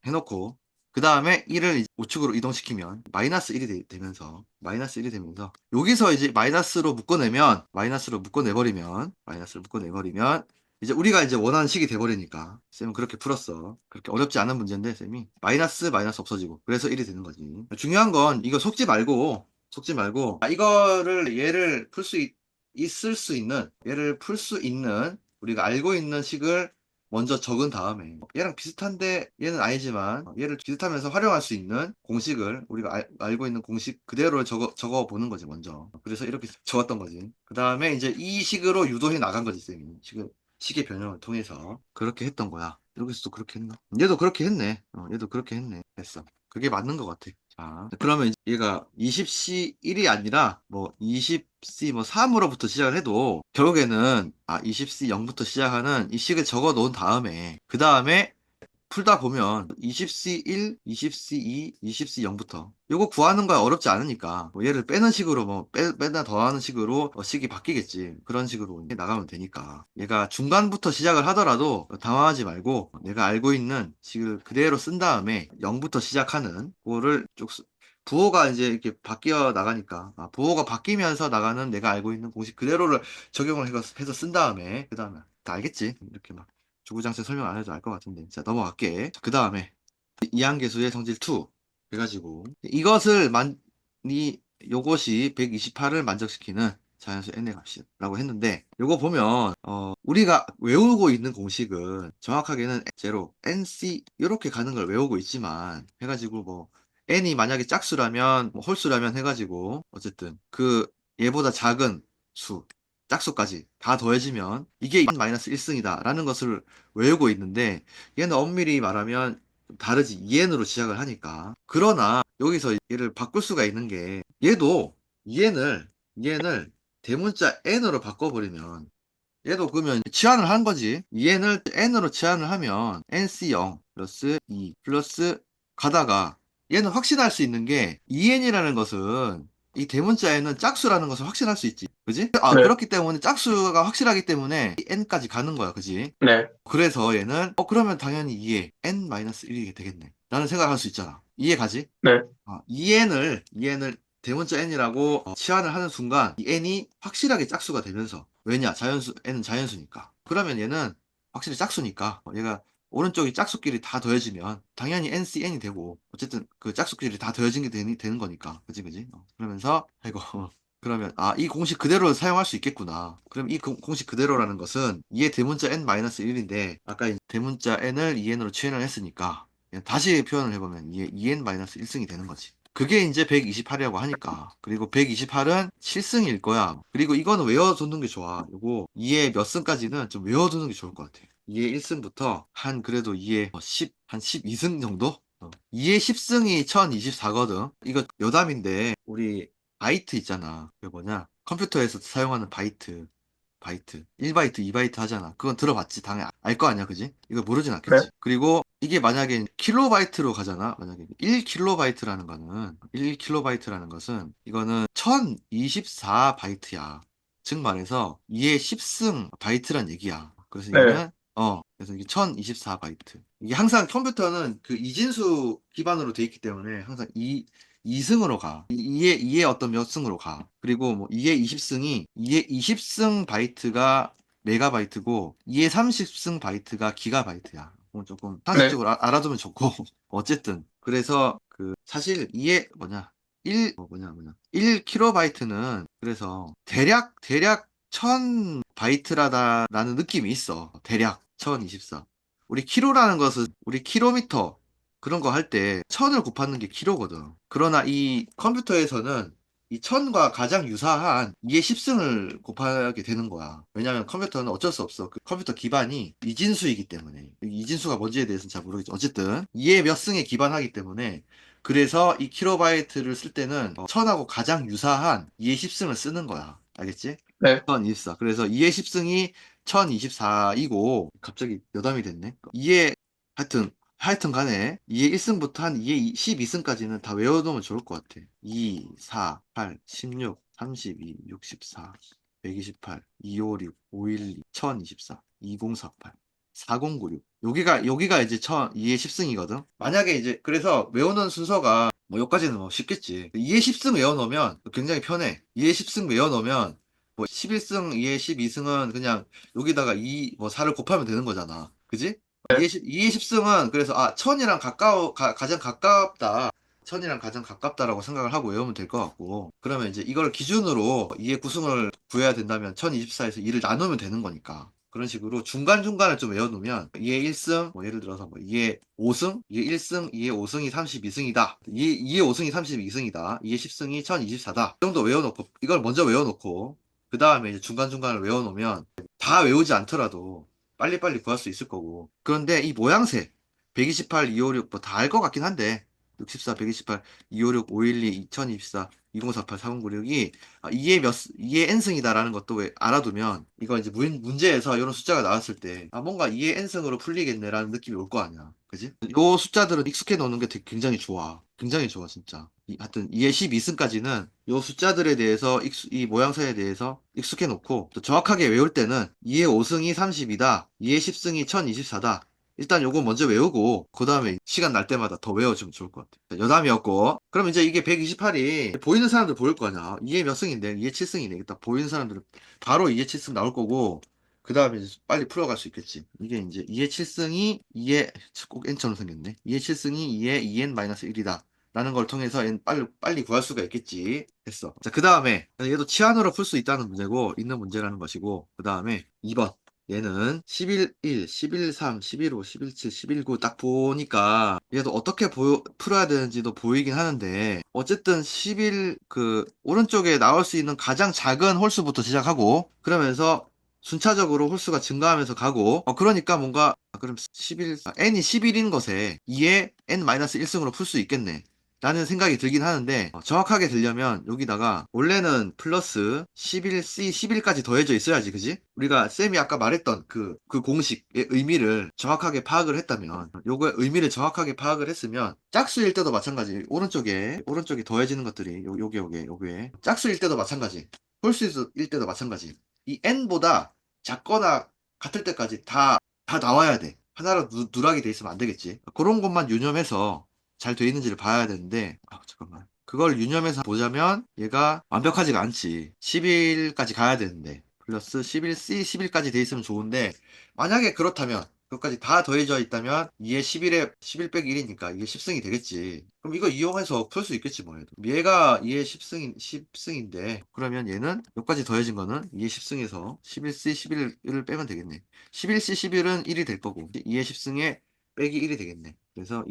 해놓고, 그 다음에 1을 우측으로 이동시키면 마이너스 1이 되면서 여기서 이제 마이너스로 묶어내버리면 이제 우리가 이제 원하는 식이 돼버리니까, 쌤은 그렇게 풀었어. 그렇게 어렵지 않은 문제인데 쌤이 마이너스 없어지고 그래서 1이 되는 거지. 중요한 건 이거 속지 말고 이거를 얘를 풀 수 있는 우리가 알고 있는 식을 먼저 적은 다음에, 얘랑 비슷한데 얘는 아니지만 얘를 비슷하면서 활용할 수 있는 공식을 우리가 알고 있는 공식 그대로 적어 보는 거지 먼저. 그래서 이렇게 적었던 거지. 그 다음에 이제 이 식으로 유도해 나간 거지, 쌤이. 식의 변형을 통해서 그렇게 했던 거야. 여기서도 그렇게 했나? 얘도 그렇게 했네. 얘도 그렇게 했네. 됐어. 그게 맞는 것 같아. 자, 그러면 이제 얘가 20C 1이 아니라 뭐 20C 뭐 3으로부터 시작을 해도 결국에는 20C 0부터 시작하는 이 식을 적어 놓은 다음에, 그 다음에 풀다 보면 20C 1, 20C 2, 20C 0부터 요거 구하는 거야 어렵지 않으니까, 뭐 얘를 빼는 식으로 빼다 더하는 식으로 식이 바뀌겠지. 그런 식으로 나가면 되니까, 얘가 중간부터 시작을 하더라도 당황하지 말고 내가 알고 있는 식을 그대로 쓴 다음에 0부터 시작하는 그거를 쭉 부호가 이제 이렇게 바뀌어 나가니까, 부호가 바뀌면서 나가는 내가 알고 있는 공식 그대로를 적용을 해서 쓴 다음에, 그 다음에 다 알겠지? 이렇게 막 주구장창 설명 안 해도 알 것 같은데. 자, 넘어갈게. 그 다음에 이항계수의 성질 2 해가지고 요것이 128을 만족시키는 자연수 n의 값이라고 했는데, 요거 보면 우리가 외우고 있는 공식은 정확하게는 제로 nc 이렇게 가는 걸 외우고 있지만, 해가지고 뭐 n이 만약에 짝수라면 뭐 홀수라면 해가지고 어쨌든 그 얘보다 작은 수, 짝수까지 다 더해지면 이게 마이너스 1승이다 라는 것을 외우고 있는데, 얘는 엄밀히 말하면 다르지. 2n으로 시작을 하니까. 그러나 여기서 얘를 바꿀 수가 있는 게 얘도 2n을 대문자 n으로 바꿔버리면 얘도 그러면 치환을 한 거지. 2n을 n으로 치환을 하면 nc0 플러스 2 플러스 가다가 얘는 확신할 수 있는 게 2n이라는 것은 이 대문자에는 짝수라는 것을 확신할 수 있지. 그지? 네, 그렇기 때문에 짝수가 확실하기 때문에 n까지 가는 거야. 그지? 네, 그래서 얘는 그러면 당연히 2에 n-1이 되겠네. 라는 생각을 할 수 있잖아. 이해 가지? 네, 2n을 대문자 n이라고 치환을 하는 순간 이 n이 확실하게 짝수가 되면서 왜냐? n은 자연수니까. 그러면 얘는 확실히 짝수니까 얘가 오른쪽이 짝수끼리 다 더해지면 당연히 ncn이 되고 어쨌든 그 짝수끼리 다 더해진 게 되는 거니까. 그지 그지? 그러면서 아이고 그러면 이 공식 그대로 사용할 수 있겠구나. 그럼 이 공식 그대로라는 것은 2의 대문자 n-1인데 아까 이 대문자 n을 2n으로 치환을 했으니까 그냥 다시 표현을 해보면 2n-1승이 되는 거지. 그게 이제 128이라고 하니까. 그리고 128은 7승일 거야. 그리고 이거는 외워두는 게 좋아. 이거 2의 몇 승까지는 좀 외워두는 게 좋을 것 같아. 2의 1승부터 한 그래도 2의 한 12승 정도? 2의 10승이 1024거든. 이거 여담인데 우리 바이트 있잖아. 그게 뭐냐? 컴퓨터에서 사용하는 바이트. 1바이트, 2바이트 하잖아. 그건 들어봤지. 당연히 알 거 아니야, 그지? 이거 모르진 네, 않겠지. 그리고 이게 만약에 킬로바이트로 가잖아. 만약에 1킬로바이트라는 것은 이거는 1024바이트야. 즉 말해서 2의 10승 바이트란 얘기야. 그래서 네, 얘는 그래서 이게 1024바이트. 이게 항상 컴퓨터는 그 이진수 기반으로 돼 있기 때문에 항상 2승으로 가. 2의 어떤 몇 승으로 가. 그리고 뭐 2의 20승 바이트가 메가바이트고 2의 30승 바이트가 기가바이트야. 조금 네, 상식적으로 알아두면 좋고 어쨌든 그래서 그 사실 2의 1킬로바이트는 그래서 대략 1000 바이트라다라는 느낌이 있어. 대략 1024. 우리 킬로미터 그런 거 할 때 1000을 곱하는 게 킬로거든. 그러나 이 컴퓨터에서는 이 1000과 가장 유사한 2의 10승을 곱하게 되는 거야. 왜냐하면 컴퓨터는 어쩔 수 없어. 그 컴퓨터 기반이 이진수이기 때문에. 이진수가 뭔지에 대해서는 잘 모르겠지. 어쨌든 2의 몇 승에 기반하기 때문에 그래서 이 킬로바이트를 쓸 때는 1000하고 가장 유사한 2의 10승을 쓰는 거야. 알겠지? 네, 1024. 그래서 2의 10승이 1024이고 갑자기 여담이 됐네. 2의 하여튼 간에 2의 1승부터 한 2의 12승까지는 다 외워두면 좋을 것 같아. 2, 4, 8, 16, 32, 64, 128, 256, 512, 1024, 2048, 4096. 여기가 이제 2의 10승이거든. 만약에 이제 그래서 외우는 순서가 뭐 여기까지는 뭐 쉽겠지. 2의 10승 외워놓으면 굉장히 편해. 2의 10승 외워놓으면 뭐 11승, 2의 12승은 그냥 여기다가 4를 곱하면 되는 거잖아. 그지? 네, 2의 10승은 그래서 가장 가깝다. 천이랑 가장 가깝다라고 생각을 하고 외우면 될 것 같고 그러면 이제 이걸 기준으로 2의 9승을 구해야 된다면 1024에서 2를 나누면 되는 거니까 그런 식으로 중간중간을 좀 외워놓으면 2의 1승 뭐 예를 들어서 뭐 2의 5승 2의 1승 2의 5승이 32승이다 2의 5승이 32승이다 2의 10승이 1024다 이 정도 외워놓고 이걸 먼저 외워놓고 그 다음에 이제 중간중간을 외워놓으면 다 외우지 않더라도 빨리빨리 구할 수 있을 거고. 그런데 이 모양새, 128, 256, 뭐 다 알 것 같긴 한데, 64, 128, 256, 512, 2024, 2048, 4096이 2의 n승이다라는 것도 왜 알아두면, 이거 이제 문제에서 이런 숫자가 나왔을 때, 뭔가 2의 n승으로 풀리겠네라는 느낌이 올 거 아니야. 그지? 요 숫자들은 익숙해 놓는 게 굉장히 좋아. 굉장히 좋아, 진짜. 하여튼 2의 12승까지는 요 숫자들에 대해서 이 모양새에 대해서 익숙해 놓고 또 정확하게 외울 때는 2의 5승이 30이다. 2의 10승이 1024다. 일단 요거 먼저 외우고 그 다음에 시간 날 때마다 더 외워주면 좋을 것 같아. 여담이었고 그럼 이제 이게 128이 보이는 사람들 보일 거 아니야. 2의 몇 승인데 2의 7승이네. 일단 보이는 사람들은 바로 2의 7승 나올 거고 그 다음에 빨리 풀어갈 수 있겠지. 이게 이제 2의 7승이 2의 꼭 n처럼 생겼네. 2의 7승이 2의 2n-1이다. 라는 걸 통해서 얘는 빨리 구할 수가 있겠지. 됐어. 자, 그 다음에 얘도 치안으로 풀 수 있다는 문제고, 있는 문제라는 것이고, 그 다음에 2번. 얘는 11.1, 11.3, 11.5, 11.7, 11.9 딱 보니까 얘도 어떻게 풀어야 되는지도 보이긴 하는데 어쨌든 11, 오른쪽에 나올 수 있는 가장 작은 홀수부터 시작하고 그러면서 순차적으로 홀수가 증가하면서 가고, 그러니까 뭔가, 그럼 11, n이 11인 것에 2에 n-1승으로 풀 수 있겠네. 라는 생각이 들긴 하는데, 정확하게 들려면 여기다가, 원래는 플러스 11c, 11까지 더해져 있어야지, 그지? 우리가 쌤이 아까 말했던 그 공식의 의미를 정확하게 파악을 했다면, 요거의 의미를 정확하게 파악을 했으면, 짝수일 때도 마찬가지. 오른쪽에 더해지는 것들이, 요게. 짝수일 때도 마찬가지. 홀수일 때도 마찬가지. 이 n보다 작거나 같을 때까지 다 나와야 돼. 하나로 누락이 돼 있으면 안 되겠지. 그런 것만 유념해서 잘 돼 있는지를 봐야 되는데, 잠깐만. 그걸 유념해서 보자면 얘가 완벽하지가 않지. 10일까지 가야 되는데. 플러스 11C, 10일까지 돼 있으면 좋은데, 만약에 그렇다면, 그것까지 다 더해져 있다면 2에 11 빼기 1이니까 이게 10승이 되겠지. 그럼 이거 이용해서 풀 수 있겠지 뭐 해도. 얘가 2에 10승인데 그러면 얘는 여기까지 더해진 거는 2에 10승에서 11C 11을 빼면 되겠네. 11C 11은 1이 될 거고 2에 10승에 빼기 1이 되겠네. 그래서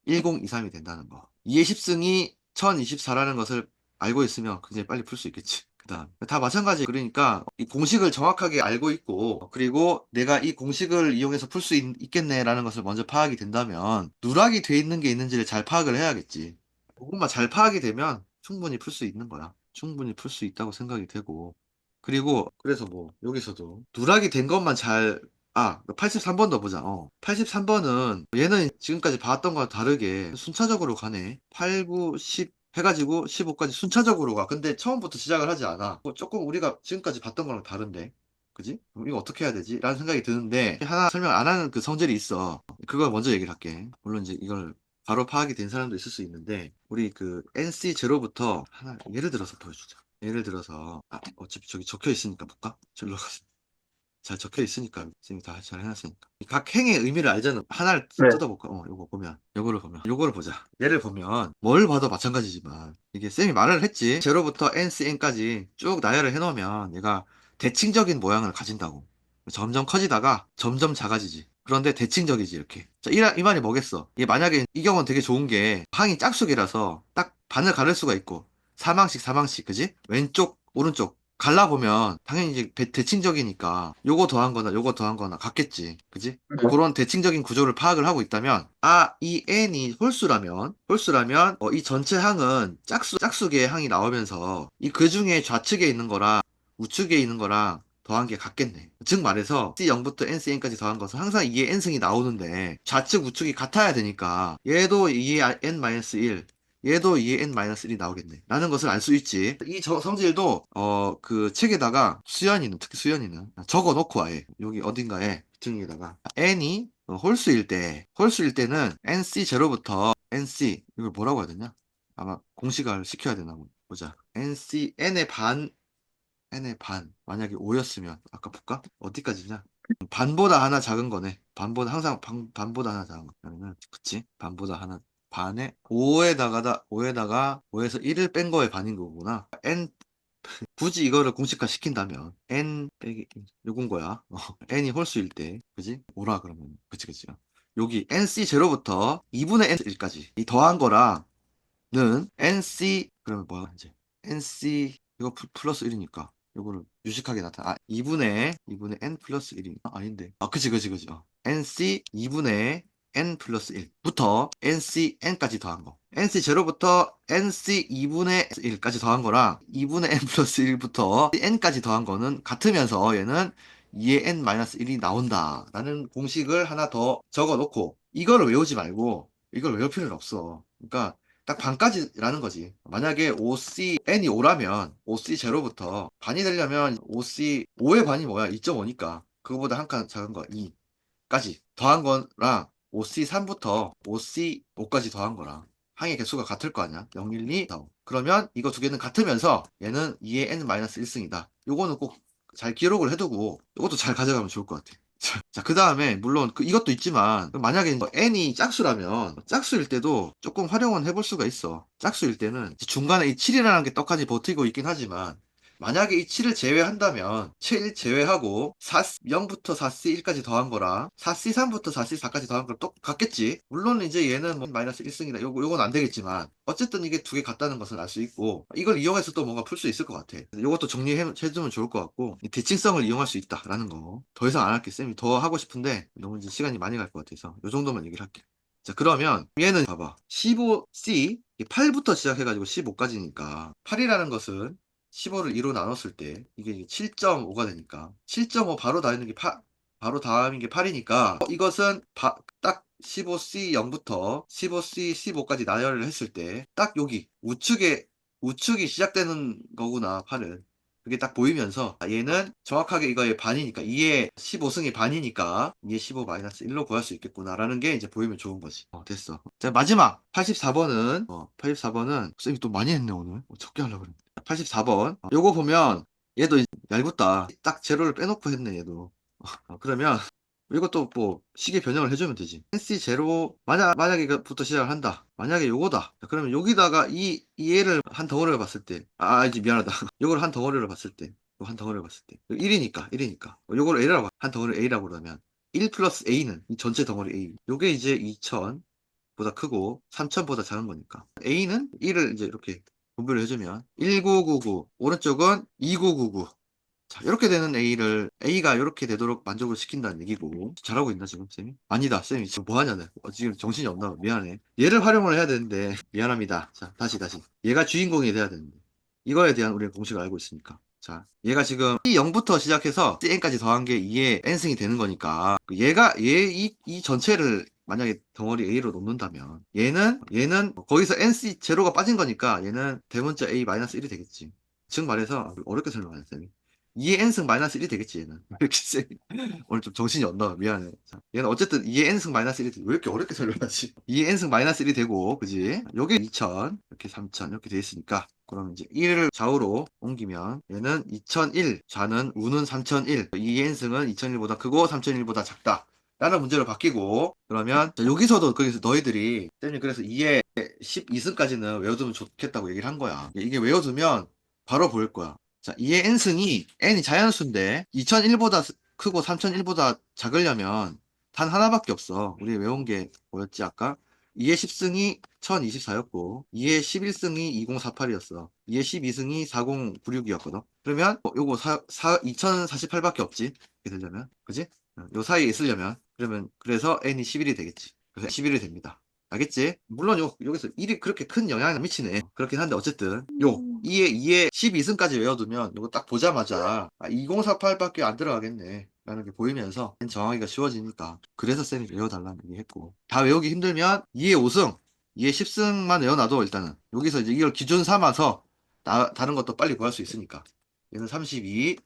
1023이 된다는 거. 2의 10승이 1024라는 것을 알고 있으면 굉장히 빨리 풀 수 있겠지. 그다음 다 마찬가지. 그러니까 이 공식을 정확하게 알고 있고 그리고 내가 이 공식을 이용해서 풀 수 있겠네라는 것을 먼저 파악이 된다면 누락이 돼 있는 게 있는지를 잘 파악을 해야겠지. 그것만 잘 파악이 되면 충분히 풀 수 있는 거야. 충분히 풀 수 있다고 생각이 되고 그리고 그래서 뭐 여기서도 누락이 된 것만 잘 83번 더 보자. 83번은 얘는 지금까지 봤던 거와 다르게 순차적으로 가네. 8, 9, 10 해가지고 15까지 순차적으로 가. 근데 처음부터 시작을 하지 않아. 조금 우리가 지금까지 봤던 거랑 다른데. 그지? 그럼 이거 어떻게 해야 되지? 라는 생각이 드는데 하나 설명 안 하는 그 성질이 있어. 그걸 먼저 얘기를 할게. 물론 이제 이걸 바로 파악이 된 사람도 있을 수 있는데 우리 그 NC0부터 하나 예를 들어서 보여주자. 예를 들어서 어차피 저기 적혀 있으니까 볼까? 절로 가서 잘 적혀 있으니까 선생님이 다 잘 해놨으니까 각 행의 의미를 알잖아. 하나를 네. 뜯어볼까? 요거를 보자. 얘를 보면 뭘 봐도 마찬가지지만 이게 쌤이 말을 했지. 제로부터 NCN까지 쭉 나열을 해놓으면 얘가 대칭적인 모양을 가진다고. 점점 커지다가 점점 작아지지. 그런데 대칭적이지 이렇게. 자, 이 말이 뭐겠어? 이게 만약에 이 경우는 되게 좋은 게 항이 짝수기라서 딱 반을 가를 수가 있고 사망씩 그지? 왼쪽 오른쪽 갈라보면 당연히 이제 대칭적이니까 요거 더한 거나 같겠지. 그지? 네. 그런 대칭적인 구조를 파악을 하고 있다면 이 n이 홀수라면 이 전체 항은 짝수계의 항이 나오면서 이 그 중에 좌측에 있는 거랑 우측에 있는 거랑 더한 게 같겠네. 즉 말해서 C0부터 NCN까지 더한 것은 항상 2의 n승이 나오는데 좌측 우측이 같아야 되니까 얘도 2의 n-1 얘도 2의 n-1이 나오겠네. 라는 것을 알 수 있지. 이 성질도, 그 책에다가 특히 수연이는 적어 놓고 아예, 여기 어딘가에 등에다가, n이 홀수일 때는 nc0부터 nc, 이걸 뭐라고 해야 되냐? 아마 공식화를 시켜야 되나 보자. n의 반. 만약에 5였으면, 아까 볼까? 어디까지냐? 반보다 하나 작은 거네. 항상 반보다 하나 작은 거. 그러면은, 그치? 반보다 하나, 반에, 5에서 1을 뺀 거에 반인 거구나. 굳이 이거를 공식화 시킨다면, 빼기, 요건 거야. n이 홀수일 때, 그지? 5라 그러면. 그치. 여기, nc0부터 2분의 n1까지. 이 더한 거랑, 그러면 뭐야, 이제. 이거 플러스 1이니까. 요거를 유식하게 나타나. 2분의 n 플러스 1이 아닌데. 그치. nc 2분의 n 플러스 1부터 ncn까지 더한 거. nc0부터 nc 2분의 1까지 더한 거랑 2분의 n 플러스 1부터 n까지 더한 거는 같으면서 얘는 2의 n-1이 나온다. 라는 공식을 하나 더 적어 놓고 이거를 외우지 말고 이걸 외울 필요는 없어. 그러니까 딱 반까지라는 거지. 만약에 n이 5라면 5C0부터 반이 되려면 5의 반이 뭐야? 2.5니까 그거보다 한 칸 작은 거 2까지 더한 거랑 5C3부터 5C5까지 더한 거랑 항의 개수가 같을 거 아니야? 0, 1, 2, 4, 5. 그러면 이거 두 개는 같으면서 얘는 2의 n-1승이다. 요거는 꼭 잘 기록을 해두고 이것도 잘 가져가면 좋을 것 같아. 자, 그 다음에, 물론, 이것도 있지만, 만약에 뭐 n이 짝수라면, 짝수일 때도 조금 활용은 해볼 수가 있어. 짝수일 때는, 중간에 이 7이라는 게 떡하니 버티고 있긴 하지만, 만약에 이 7을 제외한다면 7 제외하고 0부터 4C1까지 더한 거랑 4C3부터 4C4까지 더한 거랑 똑같겠지. 물론 이제 얘는 뭐 마이너스 1승이다. 요건 안 되겠지만 어쨌든 이게 두 개 같다는 것을 알 수 있고 이걸 이용해서 또 뭔가 풀 수 있을 것 같아. 요것도 정리해주면 좋을 것 같고 이 대칭성을 이용할 수 있다라는 거. 더 이상 안 할게. 쌤이 더 하고 싶은데 너무 이제 시간이 많이 갈 것 같아서 요 정도만 얘기를 할게. 자, 그러면 얘는 봐봐. 15C 8부터 시작해가지고 15까지니까 8이라는 것은 15를 2로 나눴을 때 이게 7.5가 되니까 7.5 바로 다음인 게 바로 다음인 게 8이니까 이것은 딱 15C 0부터 15C 15까지 나열을 했을 때 딱 여기 우측이 시작되는 거구나 8은. 그게 딱 보이면서 얘는 정확하게 이거의 반이니까 2의 15승이 반이니까 2의 15 마이너스 1로 구할 수 있겠구나라는 게 이제 보이면 좋은 거지. 됐어. 자, 마지막 84번은 쌤이 또 많이 했네 오늘. 적게 하려고 그랬는데. 84번. 요거 보면 얘도 얄궂다. 딱 제로를 빼놓고 했네 얘도. 그러면 이것도 뭐 시계 변형을 해주면 되지. NC 제로 만약에 이거부터 시작을 한다. 만약에 요거다. 자, 그러면 여기다가 이 애를 한 덩어리를 봤을 때, 이제 미안하다. 요걸 한 덩어리를 봤을 때, 요거 한 덩어리를 봤을 때, 1이니까 요걸 A라고 한 덩어리 A라고 그러면 1 플러스 A는 이 전체 덩어리 A. 요게 이제 2000보다 크고 3000보다 작은 거니까 A는 1을 이제 이렇게 분배를 해주면 1999 오른쪽은 2999. 자, 이렇게 되는 A가 이렇게 되도록 만족을 시킨다는 얘기고. 잘하고 있나, 지금, 쌤이? 아니다, 쌤이 지금 뭐 하냐네. 지금 정신이 없나 봐. 미안해. 얘를 활용을 해야 되는데, 미안합니다. 자, 다시. 얘가 주인공이 돼야 되는데. 이거에 대한 우리가 공식을 알고 있으니까. 자, 얘가 지금 C0부터 시작해서 Cn까지 더한 게 2의 N승이 되는 거니까, 이 전체를 만약에 덩어리 A로 놓는다면, 얘는 거기서 NC 제로가 빠진 거니까, 얘는 대문자 A-1이 되겠지. 즉 말해서, 어렵게 설명하네, 쌤이. 2의 n승 마이너스 1이 되겠지 얘는. 왜 이렇게 세? 오늘 좀 정신이 없나 봐. 미안해. 자, 얘는 어쨌든 2의 n승 마이너스 1이 왜 이렇게 어렵게 설명하지? 2의 n승 마이너스 1이 되고 그지? 요게 2000 이렇게 3000 이렇게 돼 있으니까 그럼 이제 1을 좌우로 옮기면 얘는 2001 좌는 우는 3001 2의 n승은 2001보다 크고 3001보다 작다 라는 문제로 바뀌고 그러면 자, 여기서도 그래서 너희들이 쌤이 그래서 2의 12승까지는 외워두면 좋겠다고 얘기를 한 거야. 이게 외워두면 바로 보일 거야. 자, 이의 n승이 n이 자연수인데 2001보다 크고 3001보다 작으려면 단 하나밖에 없어. 우리 외운 게 뭐였지 아까? 2의 10승이 1024였고 2의 11승이 2048이었어. 2의 12승이 4096이었거든. 그러면 요거 2048밖에 없지. 이렇게 되려면. 그지? 요 사이에 있으려면 그래서 n이 11이 되겠지. 그래서 11이 됩니다. 알겠지? 물론 여기서 1이 그렇게 큰 영향을 안 미치네. 그렇긴 한데 어쨌든 2에 12승까지 외워두면 이거 딱 보자마자 2048밖에 안 들어가겠네 라는 게 보이면서 정하기가 쉬워지니까 그래서 쌤이 외워달라는 얘기 했고 다 외우기 힘들면 2에 5승 2에 10승만 외워놔도 일단은 여기서 이제 이걸 기준 삼아서 다른 것도 빨리 구할 수 있으니까 얘는 32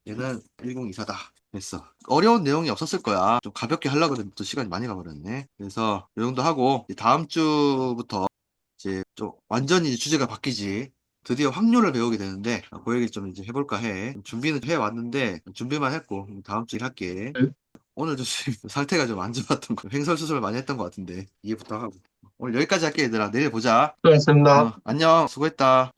얘는 1024다 됐어. 어려운 내용이 없었을 거야. 좀 가볍게 하려고 했는데 또 시간이 많이 가버렸네. 그래서 이 정도 하고 이제 다음 주부터 이제 좀 완전히 주제가 바뀌지. 드디어 확률을 배우게 되는데 그 얘기 좀 이제 해볼까 해. 준비는 해왔는데 준비만 했고 다음 주에 할게. 오늘 좀 상태가 좀 안 좋았던 거. 횡설수설 많이 했던 것 같은데 이해 부탁하고. 오늘 여기까지 할게 얘들아. 내일 보자. 수고하셨습니다. 안녕. 수고했다.